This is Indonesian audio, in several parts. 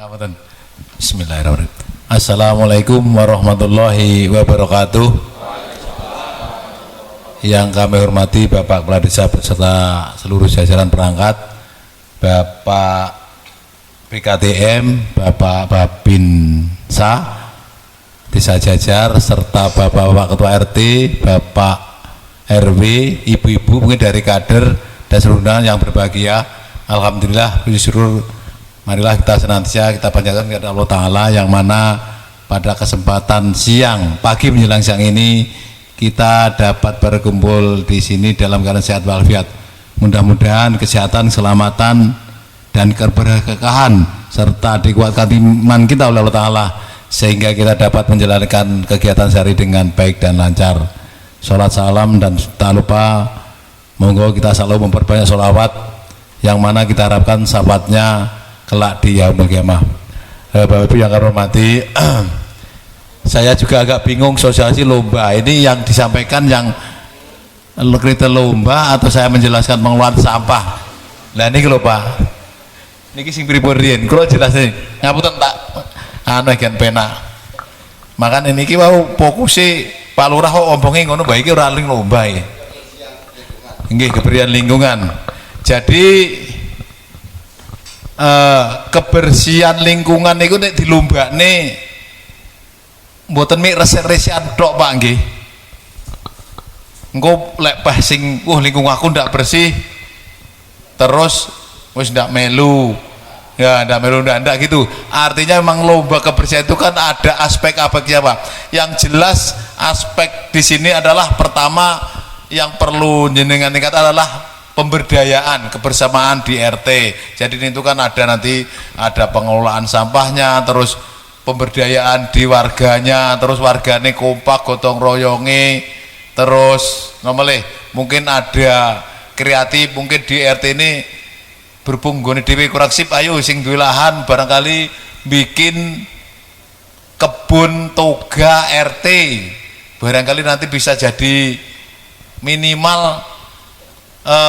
Ngapunten. Bismillahirrahmanirrahim. Assalamualaikum warahmatullahi wabarakatuh. Yang kami hormati Bapak Kepala Desa beserta seluruh jajaran perangkat, Bapak BKTM, Bapak Babinsa, Desa Jajar, serta Bapak-Bapak Ketua RT, Bapak RW, Ibu-Ibu mungkin dari kader dan seluruh undangan yang berbahagia. Alhamdulillah, puji syukur. Marilah kita senantiasa kita panjatkan kepada Allah Ta'ala, yang mana pada kesempatan siang, pagi menjelang siang ini kita dapat berkumpul di sini dalam keadaan sehat walafiat. Mudah-mudahan kesehatan, keselamatan, dan keberkahan serta dikuatkan iman kita oleh Allah Ta'ala, sehingga kita dapat menjalankan kegiatan sehari dengan baik dan lancar. Sholat salam dan tak lupa monggo kita selalu memperbanyak sholawat, yang mana kita harapkan sahabatnya kelak di yaumul qiyamah. Bapak Ibu yang kami hormati, saya juga agak bingung sosialisasi lomba ini yang disampaikan yang kriteria lomba atau saya menjelaskan pengelolaan sampah. Nah ini lho Pak, ini sing pripun riyen kula jelas nih ngapunten tak gen pena. Makan ini mau fokusi Pak Lurah kok omonge ngono bae iki ora lomba iki. Nggih, kebersihan lingkungan. Jadi kebersihan lingkungan itu nek dilombakne mboten mik resik-resikan tok Pak nggih. Engko lek bah sing lingkungan aku ndak bersih terus wis ndak melu. Ya ndak melu ndak gitu. Artinya memang lomba kebersihan itu kan ada aspek-aspeknya Pak. Yang jelas aspek di sini adalah pertama yang perlu jenengan tingkat adalah pemberdayaan kebersamaan di RT. Jadi itu kan ada nanti ada pengelolaan sampahnya, terus pemberdayaan di warganya, terus wargane kompak gotong royonge, terus nomele mungkin ada kreatif, mungkin di RT ini berhubung gone dhewe kurang sip, ayo sing duwe lahan barangkali bikin kebun toga RT, barangkali nanti bisa jadi minimal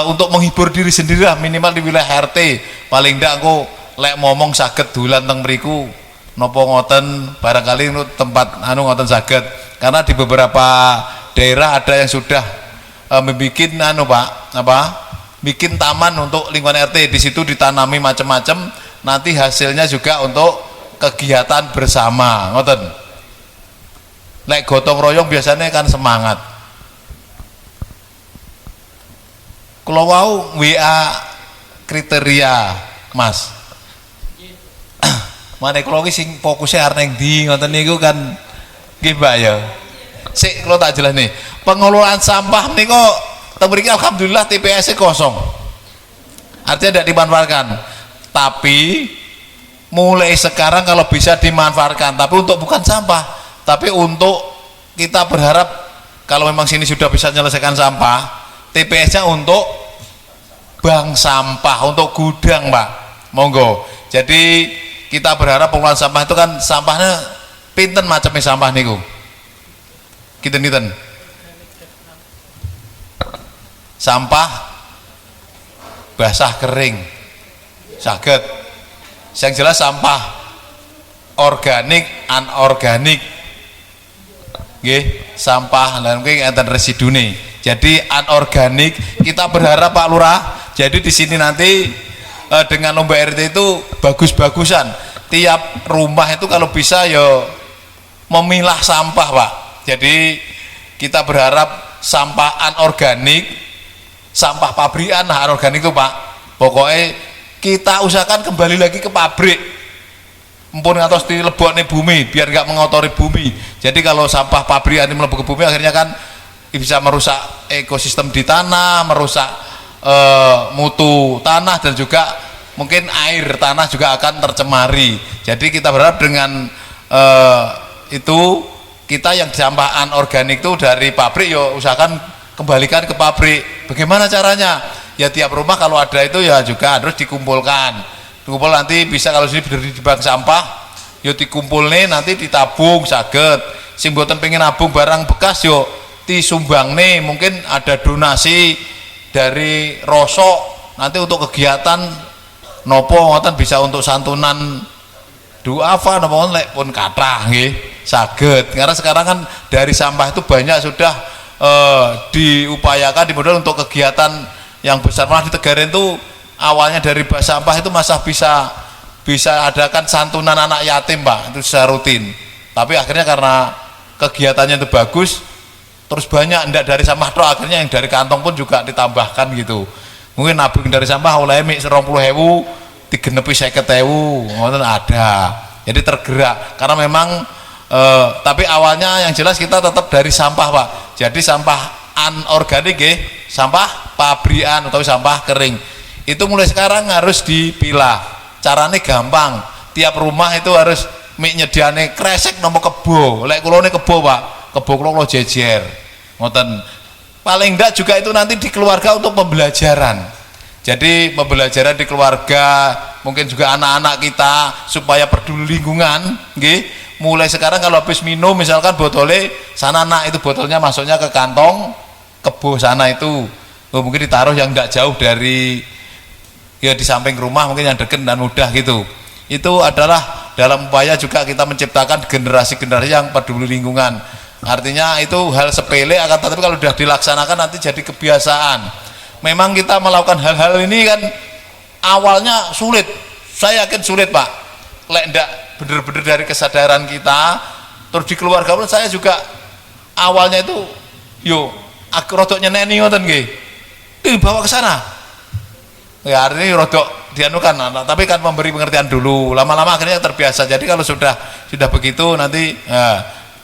untuk menghibur diri sendiri lah, minimal di wilayah RT. Paling ndak engko lek momong saged dolan teng mriku napa ngoten, barangkali tempat ngoten saged. Karena di beberapa daerah ada yang sudah membikin bikin taman untuk lingkungan RT. Di situ ditanami macam-macam, nanti hasilnya juga untuk kegiatan bersama ngoten. Lek gotong royong biasanya kan semangat. Kalau mau WA kriteria Mas, mana kalau sing fokusnya arep ndi ngoten niku kan nggih Mbak ya. Sik kalau tak jelas nih, pengelolaan sampah niku teng mriki alhamdulillah TPS-e kosong. Artinya tidak dimanfaatkan. Tapi mulai sekarang kalau bisa dimanfaatkan, tapi untuk bukan sampah, tapi untuk kita berharap kalau memang sini sudah bisa menyelesaikan sampah, TPS-nya untuk bank sampah, untuk gudang Pak, monggo. Jadi kita berharap pengelolaan sampah itu kan sampahnya pinten macamnya sampah niku, kinten sampah basah kering saged, yang jelas sampah organik anorganik nggih, sampah lan kuwi enten residune. Jadi anorganik kita berharap Pak Lurah, jadi di sini nanti dengan lomba RT itu bagus-bagusan. Tiap rumah itu kalau bisa ya memilah sampah Pak. Jadi kita berharap sampah anorganik, sampah pabrikan anorganik itu Pak, pokoknya kita usahakan kembali lagi ke pabrik. Mumpun ngatos dilebokne bumi biar nggak mengotori bumi. Jadi kalau sampah pabrikan ini melebu ke bumi akhirnya kan bisa merusak ekosistem di tanah, merusak mutu tanah, dan juga mungkin air tanah juga akan tercemari. Jadi kita berharap dengan itu kita yang sampah anorganik itu dari pabrik ya usahakan kembalikan ke pabrik. Bagaimana caranya? Ya tiap rumah kalau ada itu ya juga harus dikumpulkan. Dikumpul nanti bisa kalau sini berdiri di bank sampah, yo dikumpul nih nanti ditabung saged. Sing mboten pengen nabung barang bekas yo disumbang nih, mungkin ada donasi dari rosok nanti untuk kegiatan nopo ngoten, bisa untuk santunan duafa napa lek pun kathah nggih saged. Karena sekarang kan dari sampah itu banyak sudah diupayakan dimodal untuk kegiatan yang besar. Malah di Tegaren itu awalnya dari bak sampah itu masa bisa adakan santunan anak yatim Pak, itu secara rutin. Tapi akhirnya karena kegiatannya itu bagus, terus banyak ndak dari sampah tok, akhirnya yang dari kantong pun juga ditambahkan gitu. Mungkin nabung dari sampah oleh mik 20.000 digenepi 50.000 ngoten ada. Jadi tergerak karena memang tapi awalnya yang jelas kita tetap dari sampah Pak. Jadi sampah anorganik sampah pabrikan atau sampah kering itu mulai sekarang harus dipilah. Caranya gampang, tiap rumah itu harus nyediane kresek nomor kebo. Lek kula kebo Pak, kebo kula jejer ngoten. Paling enggak juga itu nanti di keluarga untuk pembelajaran. Jadi pembelajaran di keluarga, mungkin juga anak-anak kita supaya peduli lingkungan nggih. Mulai sekarang kalau habis minum misalkan botolnya sana nak itu botolnya masuknya ke kantong kebo sana itu. Mungkin ditaruh yang enggak jauh dari ya di samping rumah, mungkin yang dekat dan mudah gitu. Itu adalah dalam upaya juga kita menciptakan generasi-generasi yang peduli lingkungan. Artinya itu hal sepele, akan tetapi kalau sudah dilaksanakan nanti jadi kebiasaan. Memang kita melakukan hal-hal ini kan awalnya sulit, saya yakin sulit Pak. Lek ndak bener-bener dari kesadaran kita, terus di keluarga pun saya juga awalnya itu yo aku rodok nyeneni ngoten nggih. Dibawa ke sana. Ya artinya rodok dianukan, tapi kan memberi pengertian dulu, lama-lama akhirnya terbiasa. Jadi kalau sudah begitu nanti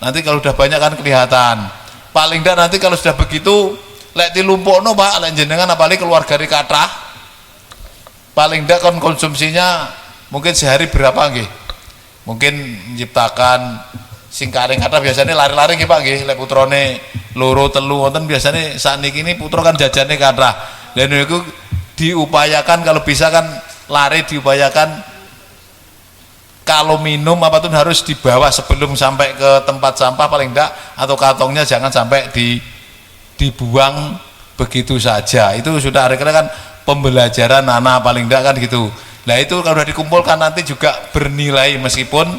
nanti kalau sudah banyak kan kelihatan. Paling tidak nanti kalau sudah begitu lek dilumpukno Pak, lek jenengan apalagi keluarga di kathah, paling tidak kan konsumsinya mungkin sehari berapa nggih? Mungkin menciptakan singkaring kathah biasanya lari-lari nggih Pak nggih, lek putrane loro telu wonten biasanya sakniki ini putra kan jajane kathah. Dan itu diupayakan kalau bisa kan lari diupayakan kalau minum apapun harus dibawa sebelum sampai ke tempat sampah paling enggak, atau kantongnya jangan sampai dibuang begitu saja. Itu sudah akhirnya kan pembelajaran anak paling enggak kan gitu. Nah itu kalau sudah dikumpulkan nanti juga bernilai, meskipun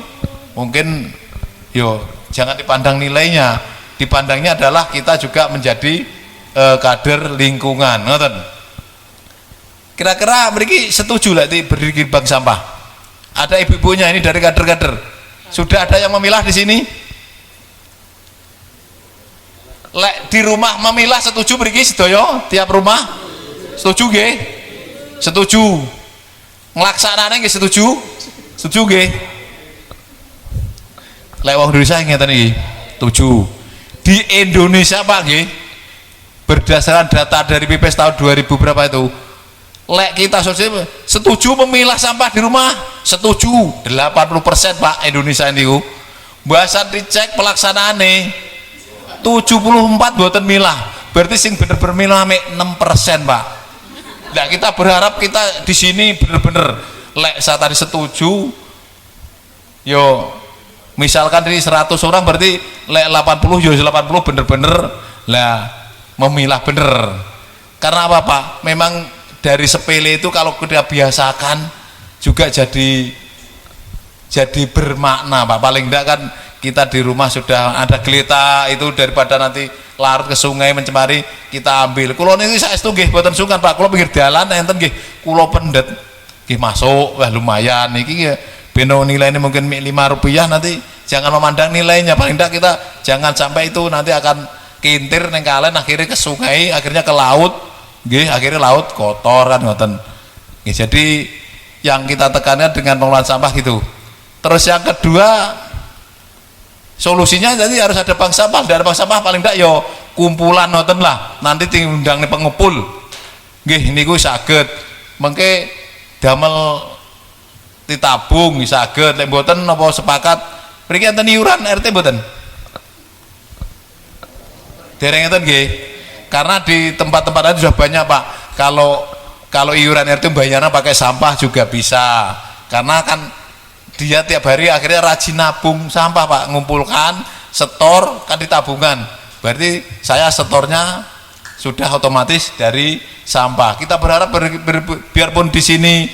mungkin yo jangan dipandang nilainya, dipandangnya adalah kita juga menjadi kader lingkungan ngoten. Kira-kira mereka setuju lah diberi bank sampah? Ada ibu-ibunya ini dari kader-kader. Sudah ada yang memilah di sini? Lek di rumah memilah setuju mriki sedaya tiap rumah? Setuju nggih? Setuju. Nglaksanane nggih setuju? Setuju nggih? Lek wong Indonesia ngeten iki, setuju. Di Indonesia Pak nggih, berdasarkan data dari PPS tahun 2000 berapa itu? Lek kita setuju memilah sampah di rumah, setuju 80% Pak Indonesia ini. Bahasan dicek pelaksanaannya 74 boten milah, berarti sing bener-bener milah 6% Pak. Nah kita berharap kita di sini bener-bener lek saya tadi setuju, yo misalkan dari 100 orang berarti lek 80 yo 80 bener-bener lah memilah bener. Karena apa Pak? Memang dari sepele itu kalau kita biasakan juga jadi bermakna Pak. Paling enggak kan kita di rumah sudah ada geletak itu, daripada nanti larut ke sungai mencemari kita ambil. Kulo niku saestu nggih boten sungkan Pak, kulo pinggir dalan enten nggih kulo pendet nggih masuk, wah lumayan iki beno nilainya mungkin Rp5 nanti jangan memandang nilainya, paling enggak kita jangan sampai itu nanti akan kintir neng kalen akhirnya ke sungai, akhirnya ke laut. Nggih, akhirnya laut kotor kan ngoten. Jadi yang kita tekannya dengan pengelolaan sampah gitu. Terus yang kedua solusinya jadi harus ada bank sampah. Dari bank sampah paling enggak yo kumpulan ngoten lah. Nanti tingundang pengumpul. Nggih niku saged. Mengke damel ditabung saged. Lek mboten napa sepakat mriki enten iuran RT mboten? Dereng enten nggih. Karena di tempat-tempat lain sudah banyak Pak. Kalau iuran RT bayarnya pakai sampah juga bisa. Karena kan dia tiap hari akhirnya rajin nabung sampah Pak, ngumpulkan, setor kan di tabungan. Berarti saya setornya sudah otomatis dari sampah. Kita berharap biarpun di sini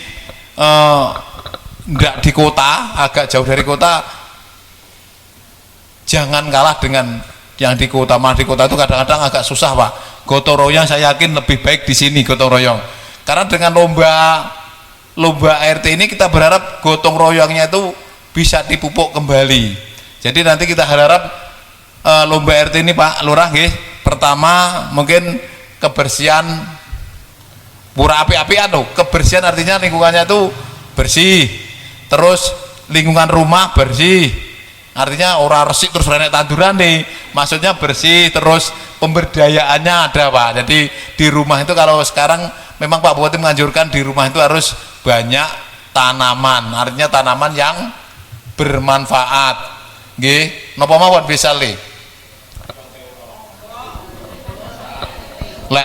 enggak di kota, agak jauh dari kota, jangan kalah dengan yang di kota. Malah di kota itu kadang-kadang agak susah Pak. Gotong royong saya yakin lebih baik di sini gotong royong. Karena dengan lomba RT ini kita berharap gotong royongnya itu bisa dipupuk kembali. Jadi nanti kita harap lomba RT ini Pak Lurah nggih, pertama mungkin kebersihan pura api-apian tuh. Kebersihan artinya lingkungannya itu bersih. Terus lingkungan rumah bersih. Artinya orang resik terus renek tanduran nih. Maksudnya bersih, terus pemberdayaannya ada Pak. Jadi di rumah itu kalau sekarang memang Pak Bupati menganjurkan di rumah itu harus banyak tanaman. Artinya tanaman yang bermanfaat. Nggih, napa mawon bisa lek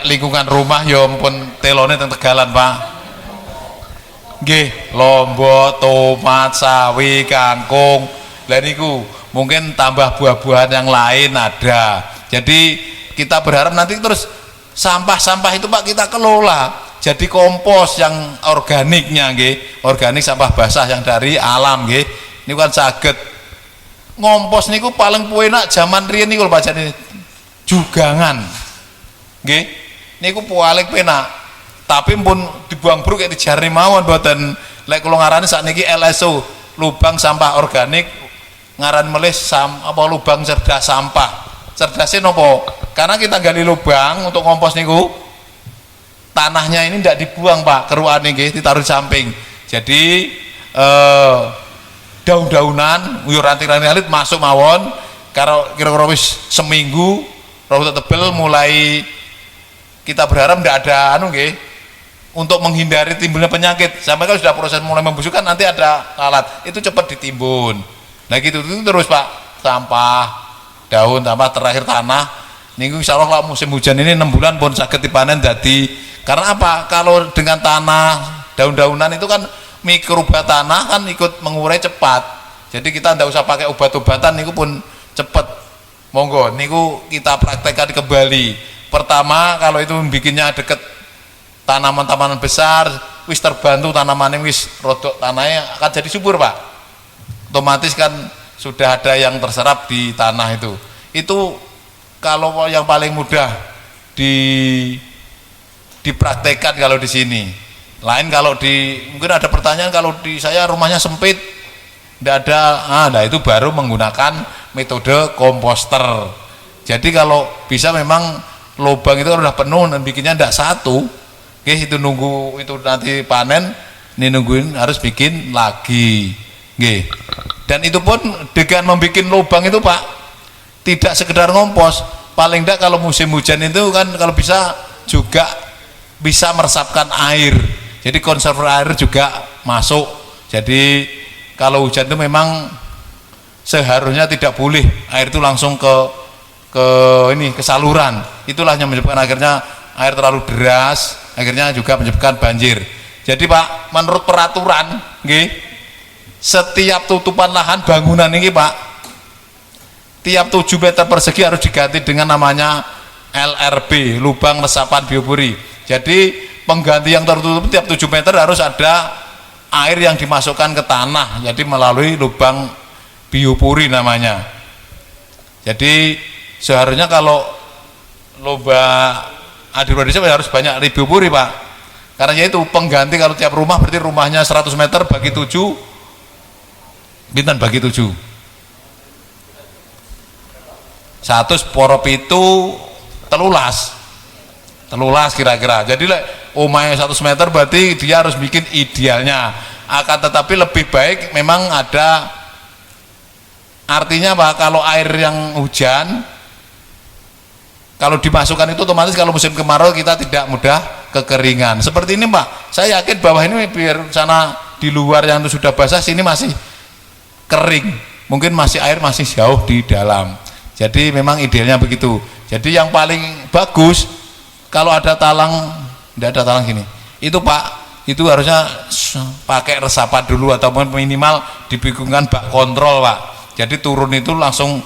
lingkungan rumah ya ampun telone teng Tegalan Pak. Nggih, lombok, tomat, sawi, kangkung. Lah niku mungkin tambah buah-buahan yang lain ada. Jadi kita berharap nanti terus sampah-sampah itu Pak kita kelola jadi kompos yang organiknya nggih. Organik sampah basah yang dari alam nggih. Ini kan saged ngompos niku paling enak zaman riyen niku lho Pak jane jugangan. Nggih, niku paling penak. Tapi pun dibuang bruk kayak dijarni mawon mboten. Lek kula ngarani sakniki LSO, lubang sampah organik, ngaran melih apa lubang cerdas sampah. Cerdasnya nopo? Karena kita gali lubang untuk kompos niku, tanahnya ini tidak dibuang Pak, keruan nggih ditaruh di samping. Jadi daun-daunan, uyur ranting-ranting masuk mawon. Kalau kira-kira wis seminggu, rambut tebel mulai kita berharap tidak ada nggih untuk menghindari timbulnya penyakit. Sampai kalau sudah proses mulai membusukkan nanti ada alat itu cepat ditimbun. Nah gitu itu terus Pak, sampah, daun, tambah terakhir tanah. Niku insyaallah kalau musim hujan ini 6 bulan pun saged dipanen dadi. Karena apa? Kalau dengan tanah, daun-daunan itu kan mikroba tanah kan ikut mengurai cepat. Jadi kita tidak usah pakai obat-obatan niku pun cepat. Monggo niku kita praktekkan kembali. Pertama kalau itu bikinnya deket tanaman-tanaman besar, wis terbantu tanamannya wis rodok tanahnya akan jadi subur Pak. Otomatis kan sudah ada yang terserap di tanah itu. Itu kalau yang paling mudah dipraktekkan kalau di sini. Lain kalau mungkin ada pertanyaan kalau di saya rumahnya sempit, tidak ada, nah itu baru menggunakan metode komposter. Jadi kalau bisa memang lubang itu udah penuh dan bikinnya tidak satu, itu nunggu itu nanti panen, ini nungguin harus bikin lagi. Dan itu pun dengan membuat lubang itu Pak, tidak sekedar ngompos, paling tidak kalau musim hujan itu kan kalau bisa juga bisa meresapkan air. Jadi konserver air juga masuk. Jadi kalau hujan itu memang seharusnya tidak boleh air itu langsung ke saluran. Itulah yang menyebabkan akhirnya air terlalu deras, akhirnya juga menyebabkan banjir. Jadi Pak, menurut peraturan setiap tutupan lahan bangunan ini Pak, tiap 7 meter persegi harus diganti dengan namanya LRB, lubang resapan biopuri. Jadi pengganti yang tertutup tiap 7 meter harus ada air yang dimasukkan ke tanah, jadi melalui lubang biopuri namanya. Jadi seharusnya kalau lomba adil desa harus banyak biopuri Pak, karena yaitu pengganti. Kalau tiap rumah berarti rumahnya 100 meter bagi 7 bintan bagi 7 100 porop itu telulas kira-kira. Jadi omahnya 100 meter berarti dia harus bikin idealnya. Akan tetapi lebih baik memang ada artinya Pak, kalau air yang hujan kalau dimasukkan itu otomatis kalau musim kemarau kita tidak mudah kekeringan. Seperti ini Pak, saya yakin bawah ini biar sana di luar yang itu sudah basah, sini masih kering, mungkin air masih jauh di dalam. Jadi memang idealnya begitu. Jadi yang paling bagus kalau ada talang, tidak ada talang gini, itu Pak, itu harusnya pakai resapan dulu ataupun minimal dibikungkan bak kontrol Pak. Jadi turun itu langsung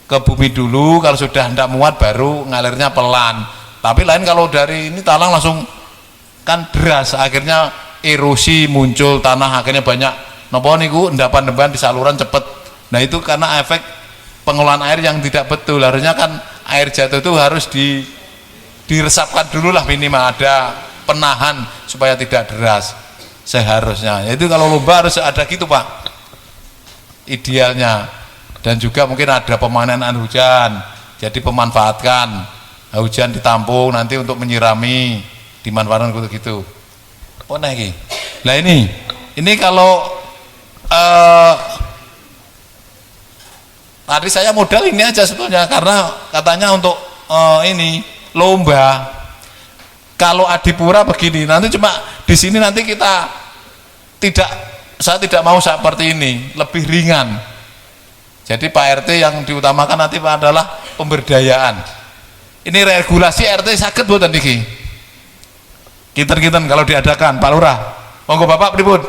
ke bumi dulu, kalau sudah tidak muat baru ngalirnya pelan. Tapi lain kalau dari ini talang langsung kan deras, akhirnya erosi muncul tanah, akhirnya banyak napa niku endapan-endapan di saluran cepet. Nah itu karena efek pengelolaan air yang tidak betul. Harusnya kan air jatuh itu harus diresapkan dulu lah, minimal ada penahan supaya tidak deras seharusnya. Itu kalau lomba harus ada gitu Pak, idealnya. Dan juga mungkin ada pemanen air hujan, jadi pemanfaatkan hujan ditampung nanti untuk menyirami, dimanfaatkan gitu. Oh nah ini, nah ini kalau tadi saya modal ini aja sebetulnya, karena katanya untuk ini lomba. Kalau Adipura begini, nanti cuma di sini nanti kita saya tidak mau seperti ini, lebih ringan. Jadi Pak RT yang diutamakan nanti adalah pemberdayaan. Ini regulasi RT sakit buatan niki. Kinten-kinten kalau diadakan Pak Lurah. Monggo Bapak pripun?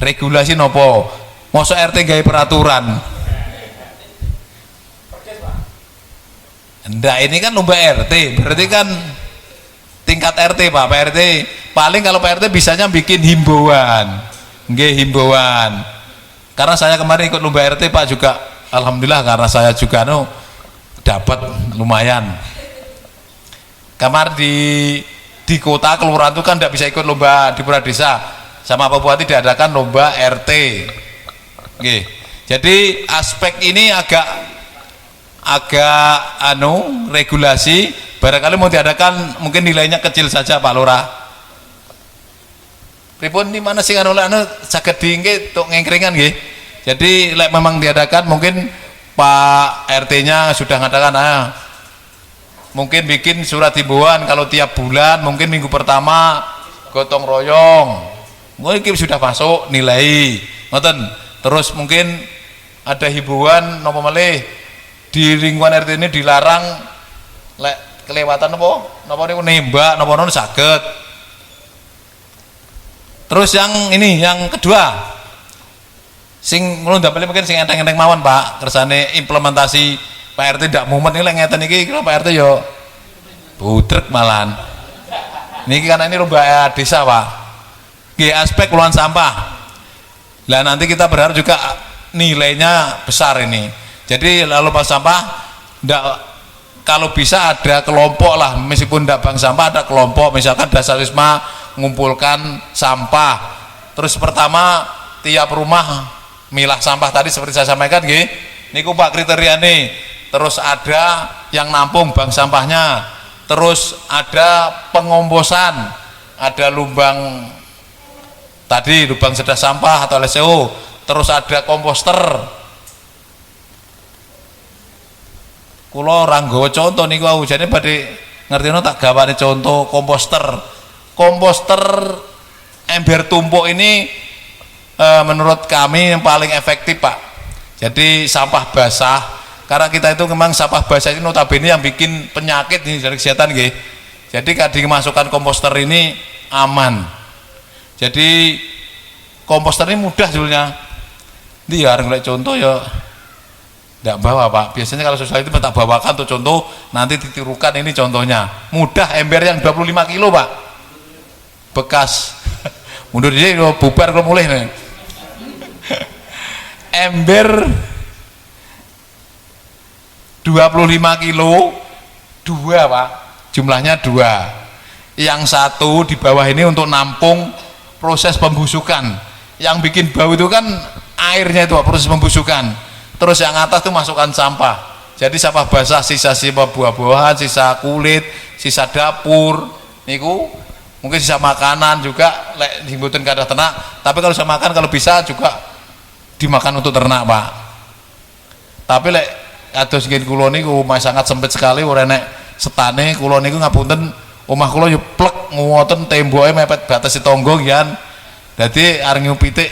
Regulasi nopo? Mosok RT gawe peraturan. Enggak, ini kan lomba RT, berarti kan tingkat RT Pak. Pak RT paling kalau Pak RT bisanya bikin himbauan. Nggih, himbauan. Karena saya kemarin ikut lomba RT Pak juga, alhamdulillah, karena saya juga dapat lumayan. Kamar di kota kelurahan itu kan tidak bisa ikut lomba di pura desa, sama Pak Bupati diadakan lomba RT. Oke. Jadi aspek ini agak regulasi barangkali mau diadakan mungkin nilainya kecil saja Pak Lurah. Pripun di mana sih saged diengke tok ngengkringan nggih. Jadi memang diadakan mungkin Pak RT-nya sudah mengatakan mungkin bikin surat himbauan kalau tiap bulan, mungkin minggu pertama gotong royong. Mungkin sudah masuk nilai. Ngoten. Terus mungkin ada himbauan napa malih di lingkungan RT ini dilarang kelewatan napa niku nembak napa nono saged. Terus yang kedua, sing ngono ndamel mungkin sing enteng-enteng mawon Pak, kersane implementasi Pak RT ndak mumet iki lek ngeten iki kira Pak RT yo budrek malahan. Niki karena ini lomba desa Pak. Nggih, aspek kelolaan sampah. Lah nanti kita berharap juga nilainya besar ini. Jadi lalu pas sampah ndak, kalau bisa ada kelompok lah, meskipun ndak bank sampah ada kelompok, misalkan Dasar-Wisma mengumpulkan sampah. Terus pertama tiap rumah milah sampah tadi seperti saya sampaikan nggih. Niku Pak kriteriane. Terus ada yang nampung bank sampahnya. Terus ada pengomposan. Ada lubang tadi, lubang sedah sampah atau LSO. Terus ada komposter. Kula ora nggawa contoh niku aku jane badhe ngertino tak gawane contoh komposter. Komposter ember tumpuk ini menurut kami yang paling efektif Pak. Jadi sampah basah, karena kita itu memang sampah basah ini notabene yang bikin penyakit ini dari kesehatan nggih. Jadi kalau dimasukkan komposter ini aman. Jadi komposter ini mudah sebetulnya. Dia harus contoh ya tidak bawa Pak. Biasanya kalau sosial itu tak bawakan tuh contoh, nanti ditirukan ini contohnya. Mudah, ember yang 25 kilo Pak. Bekas mundur jadi bubar kalau mulai nih. Ember 25 kilo, 2 Pak, jumlahnya 2. Yang satu di bawah ini untuk nampung proses pembusukan. Yang bikin bau itu kan airnya itu Pak, proses pembusukan. Terus yang atas itu masukkan sampah. Jadi sampah basah, sisa-sisa buah-buahan, sisa kulit, sisa dapur niku, mungkin sisa makanan juga lek dibutuhin kada ternak, tapi kalau bisa makan, kalau bisa juga dimakan untuk ternak Pak. Tapi lek kados nggih kula niku sangat sempit sekali, ora enek setane. Kula niku ngapunten, omah kula yo plek ngoten, temboke mepet batas tangga ngian. Dadi arep nyupitik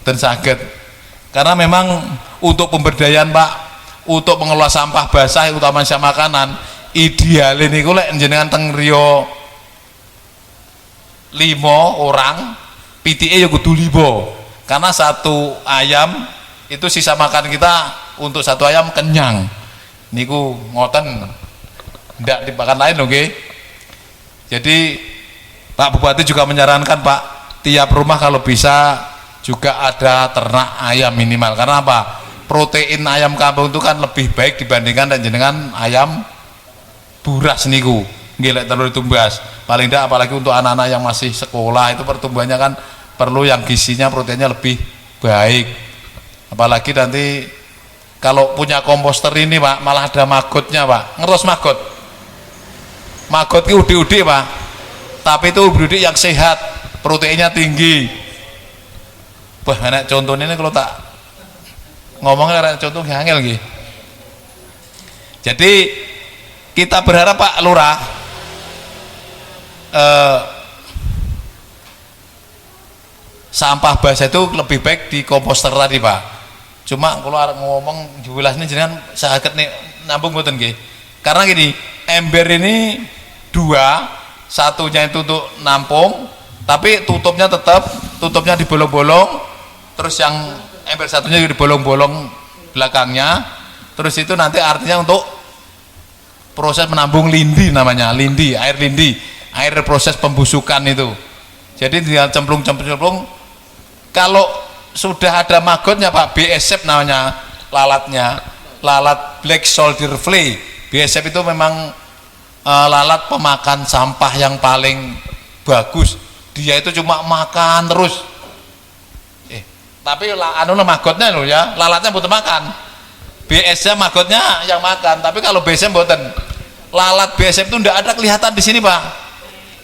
dan saged. Karena memang untuk pemberdayaan Pak, untuk mengelola sampah basah utama sisa makanan, ideal niku lek jenengan teng riyo 5 orang, PTE ya kudu 5, karena satu ayam itu sisa makan kita untuk satu ayam kenyang. Niku ngoten, ndak dimakan lain oke. Jadi Pak Bupati juga menyarankan Pak, tiap rumah kalau bisa juga ada ternak ayam minimal. Karena apa? Protein ayam kampung itu kan lebih baik dibandingkan dan jenengan ayam buras niku. Nggih lek telur ditumbas. Paling tidak apalagi untuk anak-anak yang masih sekolah itu pertumbuhannya kan perlu yang gizinya proteinnya lebih baik. Apalagi nanti kalau punya komposter ini Pak, malah ada magotnya Pak. Ngeros magot. Magot itu udi-udi Pak. Tapi itu udi-udi yang sehat, proteinnya tinggi. Wah, enak contohnya ini kalau tak ngomongnya kayak contoh angel nggih. Jadi kita berharap Pak Lurah sampah basa itu lebih baik di komposter tadi Pak. Cuma kalau ngomong jelas ini jangan saged nih nambung mboten nggih. Karena gini, ember ini dua, satunya itu untuk nampung, tapi tutupnya di bolong-bolong, terus yang ember satunya di bolong-bolong belakangnya, terus itu nanti artinya untuk proses menambung lindi namanya, air proses pembusukan itu. Jadi tinggal cemplung. Kalau sudah ada magotnya Pak, BSF namanya lalatnya, lalat black soldier flea. BSF itu memang lalat pemakan sampah yang paling bagus. Dia itu cuma makan terus. Tapi magotnya loh ya, lalatnya butuh makan. BSF magotnya yang makan, tapi kalau BSF buatan. Lalat BSF itu tidak ada kelihatan di sini Pak.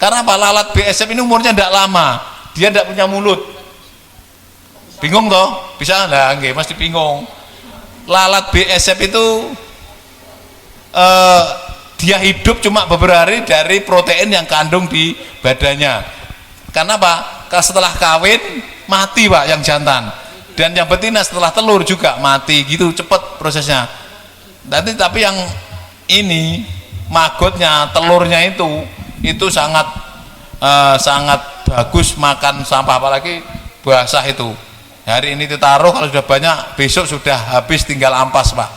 Karena apa? Lalat BSF ini umurnya tidak lama, dia tidak punya mulut. Bingung toh? Bisa nggak? Nggih, mesti bingung. Lalat BSF itu dia hidup cuma beberapa hari dari protein yang kandung di badannya. Karena apa? Setelah kawin mati Pak yang jantan, dan yang betina setelah telur juga mati, gitu cepat prosesnya. Nanti tapi yang ini magotnya, telurnya itu sangat bagus makan sampah, apalagi basah itu. Hari ini ditaruh, kalau sudah banyak besok sudah habis, tinggal ampas Pak.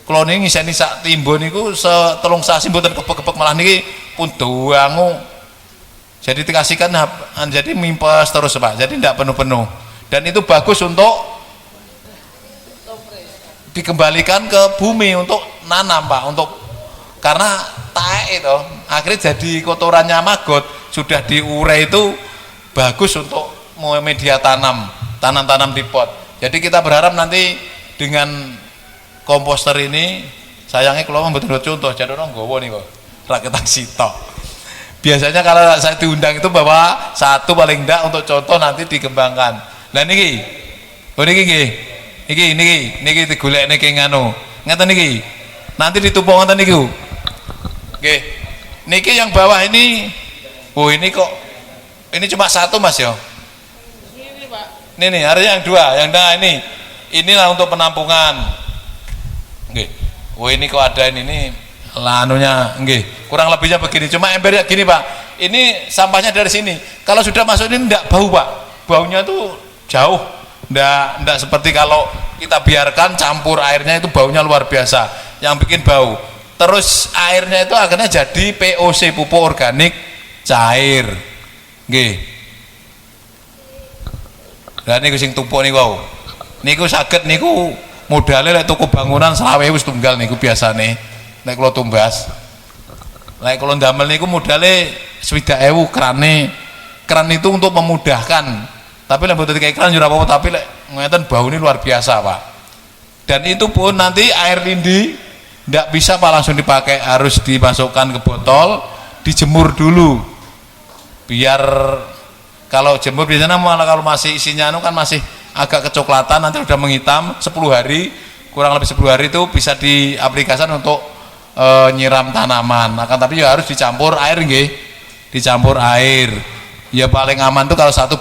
Kalau ini ngiseni sak timbun niku setelung sasi mboten kepek-kepek, malah niki pun doangu. Jadi dikasihkan jadi mimpes terus Pak. Jadi tidak penuh-penuh. Dan itu bagus untuk dikembalikan ke bumi untuk nanam Pak, karena taek itu akhirnya jadi kotorannya magot, sudah diurai itu bagus untuk media tanam di pot. Jadi kita berharap nanti dengan komposter ini, sayangnya kalau betul contoh jadi orang gowo nih kok rakyat sitok. Biasanya kalau saya diundang itu bawa satu paling enggak untuk contoh, nanti dikembangkan. Nah niki digolek niki nganu ngeten niki nanti ditumpuk ngeten niku nggih. Niki yang bawah ini, oh ini kok ini cuma satu Mas ya. Ini nih, harusnya yang dua, yang inilah untuk penampungan. Nggih. Oh ini kok ada ini lanunya, nggih. Kurang lebihnya begini, cuma embernya gini Pak. Ini sampahnya dari sini. Kalau sudah masuk ini enggak bau Pak. Baunya tuh jauh. Enggak seperti kalau kita biarkan campur airnya, itu baunya luar biasa. Yang bikin bau. Terus airnya itu akhirnya jadi POC, pupuk organik cair. Nggih. Lah niku sing tumpuk niku wau. Niku saged niku modalnya lek tuku bangunan 20.000 tunggal niku biasane. Nek kula tumbas. Lek kula ndamel niku modalnya 20.000 krane. Kran itu untuk memudahkan. Tapi lek mboten kayak kran yo ora apa-apa, tapi lek ngeten bau ini luar biasa, Pak. Dan itu pun nanti air lindi ndak bisa Pak langsung dipakai, harus dimasukkan ke botol, dijemur dulu. Biar kalau jemur biasanya malah kalau masih isinya kan masih agak kecoklatan, nanti udah menghitam 10 hari, kurang lebih 10 hari itu bisa diaplikasikan untuk nyiram tanaman. Akan tapi ya harus dicampur air nggih. Dicampur air. Ya paling aman tuh kalau 1:10.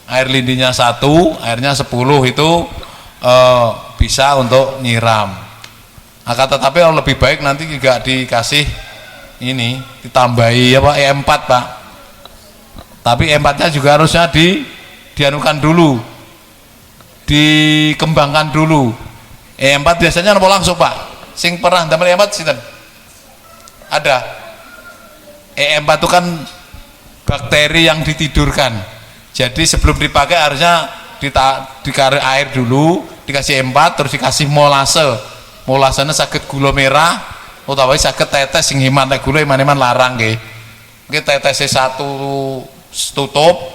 Air lindinya 1, airnya 10 itu bisa untuk nyiram. Akan tetapi kalau lebih baik nanti juga dikasih ini, ditambahi apa E4 Pak. Tapi E4-nya juga harusnya dianukan dulu, dikembangkan dulu. E4 biasanya nopo langsung Pak. Sing pernah ndamel E4 sinten? Ada. E4 itu kan bakteri yang ditidurkan. Jadi sebelum dipakai harusnya dikasih air dulu, dikasih empat, terus dikasih molase. Molasenya sakit gula merah, utawa sakit tetes sing himan nek gula iman-iman larang nggih. Nggih tetesnya satu tutup,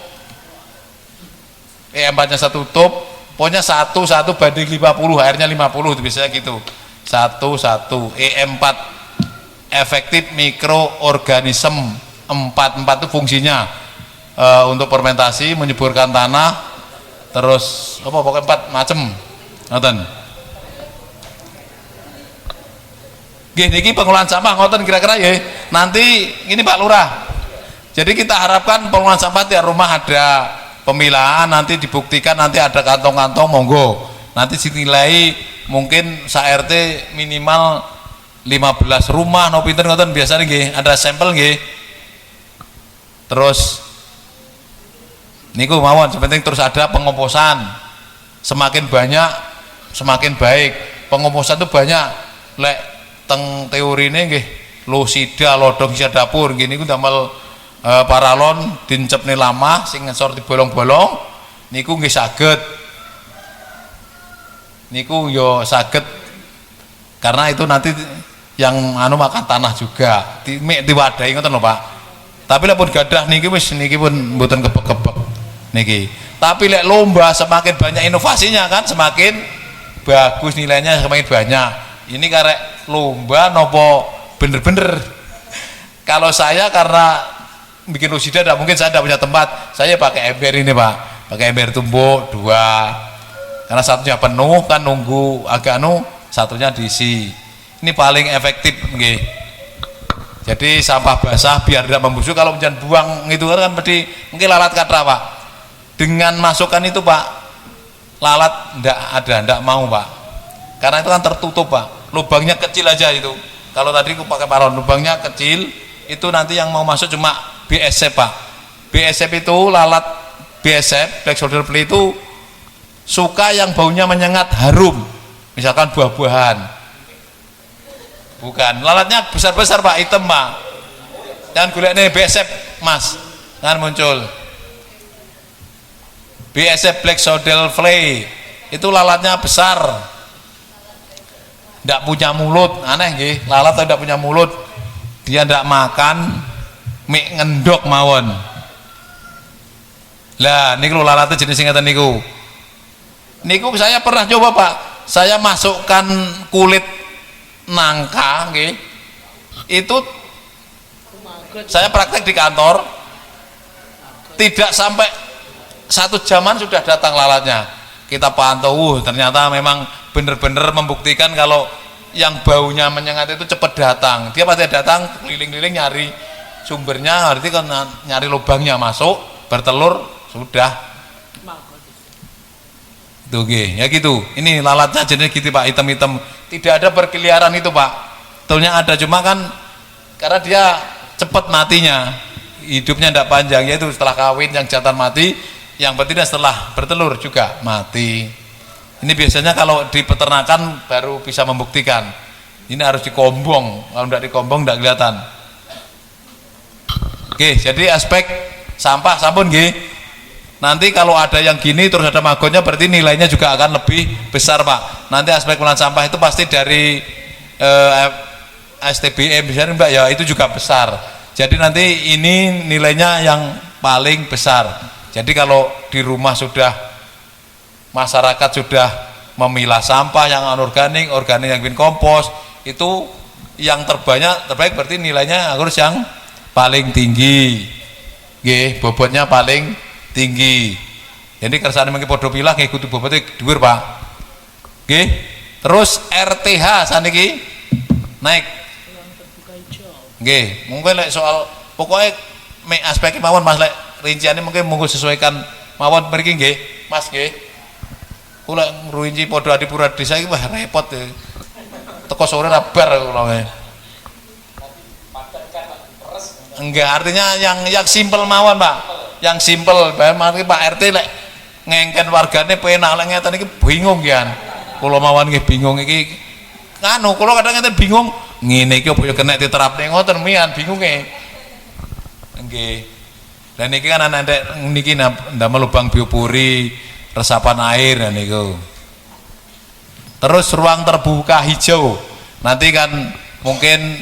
empatnya satu tutup, pokoknya satu banding 50, airnya 50 itu biasanya gitu. Satu E4 efektif mikroorganisme, empat itu fungsinya untuk fermentasi, menyuburkan tanah, terus apa pokoknya 4 macam ngoten. Nggih niki pengolahan sampah ngoten kira-kira ya. Nanti ini Pak Lurah. Jadi kita harapkan pengolahan sampah tiap rumah ada pemilahan, nanti dibuktikan nanti ada kantong-kantong monggo. Nanti dinilai mungkin sa-RT minimal 15 rumah no pinten ngoten biasanya nggih, ada sampel nggih. Terus niku mawon sepenting terus ada pengomposan. Semakin banyak semakin baik. Pengomposan itu banyak. Lek teng teorine nggih losida lodong sisa dapur gini ku damel paralon dincepne lama sing ngesor di bolong-bolong niku nggih saged. Niku yo saged karena itu nanti yang anu makan tanah juga diwadahi ngoten lho Pak. Tapi lek pun gadah niki wis niki pun mboten kebek-kebek niki. Tapi lek lomba semakin banyak inovasinya kan semakin bagus nilainya semakin banyak. Ini karek lomba nopo bener-bener. Kalau saya karena bikin lusida tidak mungkin saya tidak punya tempat, saya pakai ember ini Pak, pakai ember tumbuk 2 karena satunya penuh kan nunggu agak anu satunya diisi. Ini paling efektif nggih. Jadi sampah basah biar tidak membusuk, kalau hujan buang itu kan pasti mungkin lalat katra Pak. Dengan masukan itu Pak, lalat ndak mau Pak, karena itu kan tertutup Pak, lubangnya kecil aja itu. Kalau tadi aku pakai paralon lubangnya kecil, itu nanti yang mau masuk cuma BSF Pak. BSF itu lalat BSF black soldier fly itu suka yang baunya menyengat harum, misalkan buah-buahan. Bukan, lalatnya besar-besar Pak, hitam Pak. Jangan golek nih BSF Mas, kan muncul BSF black soldier fly itu lalatnya besar, tidak punya mulut, aneh nggih, lalat tidak punya mulut, dia tidak makan, mie ngendok mawon. Lah niku lalatnya jenis singkatan niku. Niku saya pernah coba Pak, saya masukkan kulit nangka nggih. Itu saya praktek di kantor, tidak sampai 1 jaman sudah datang lalatnya. Kita pantau, ternyata memang benar-benar membuktikan kalau yang baunya menyengat itu cepat datang. Dia pasti datang keliling-keliling nyari sumbernya, berarti kan nyari lubangnya masuk, bertelur, sudah. Tuh ya gitu. Ini lalatnya jenis gitu Pak, hitam-hitam. Tidak ada berkeliaran itu Pak. Betulnya ada, cuma kan karena dia cepat matinya, hidupnya tidak panjang, yaitu setelah kawin yang jantan mati, yang betina setelah bertelur juga mati. Ini biasanya kalau di peternakan baru bisa membuktikan. Ini harus dikombong, kalau tidak dikombong tidak kelihatan. Oke, jadi aspek sampah sampun nggih. Nanti kalau ada yang gini terus ada magotnya, berarti nilainya juga akan lebih besar Pak. Nanti aspek pengolahan sampah itu pasti dari STBM misalnya Mbak ya, itu juga besar. Jadi nanti ini nilainya yang paling besar. Jadi kalau di rumah sudah masyarakat sudah memilah sampah yang anorganik, organik yang bikin kompos, itu yang terbaik berarti nilainya harus yang paling tinggi. Nggih, bobotnya paling tinggi. Jadi kersane mengki padha pilah nggih kudu bobote dhuwur Pak. Nggih. Terus RTH saniki naik. Nggih, mungkin lek soal pokoknya aspek mawon Mas, lek rinciannya mungkin monggo sesuaikan mawon mriki nggih Mas nggih. Kula ngruinci padha adipura desa iki wah repot ya. Teko sore ra bar kula nggih. Enggak, artinya yang simpel mawon Pak. Yang simpel, mari Pak RT lek ngengken wargane penak lek ngeten iki bingung kian. Kula mawon nggih bingung iki. Nganu kula kadang ngeten bingung, ngene iki opo yo kena diterapne ngoten mian bingunge. Nggih. Dan niki kan anak niki ndamel lubang biopori resapan air dan niku. Terus ruang terbuka hijau. Nanti kan mungkin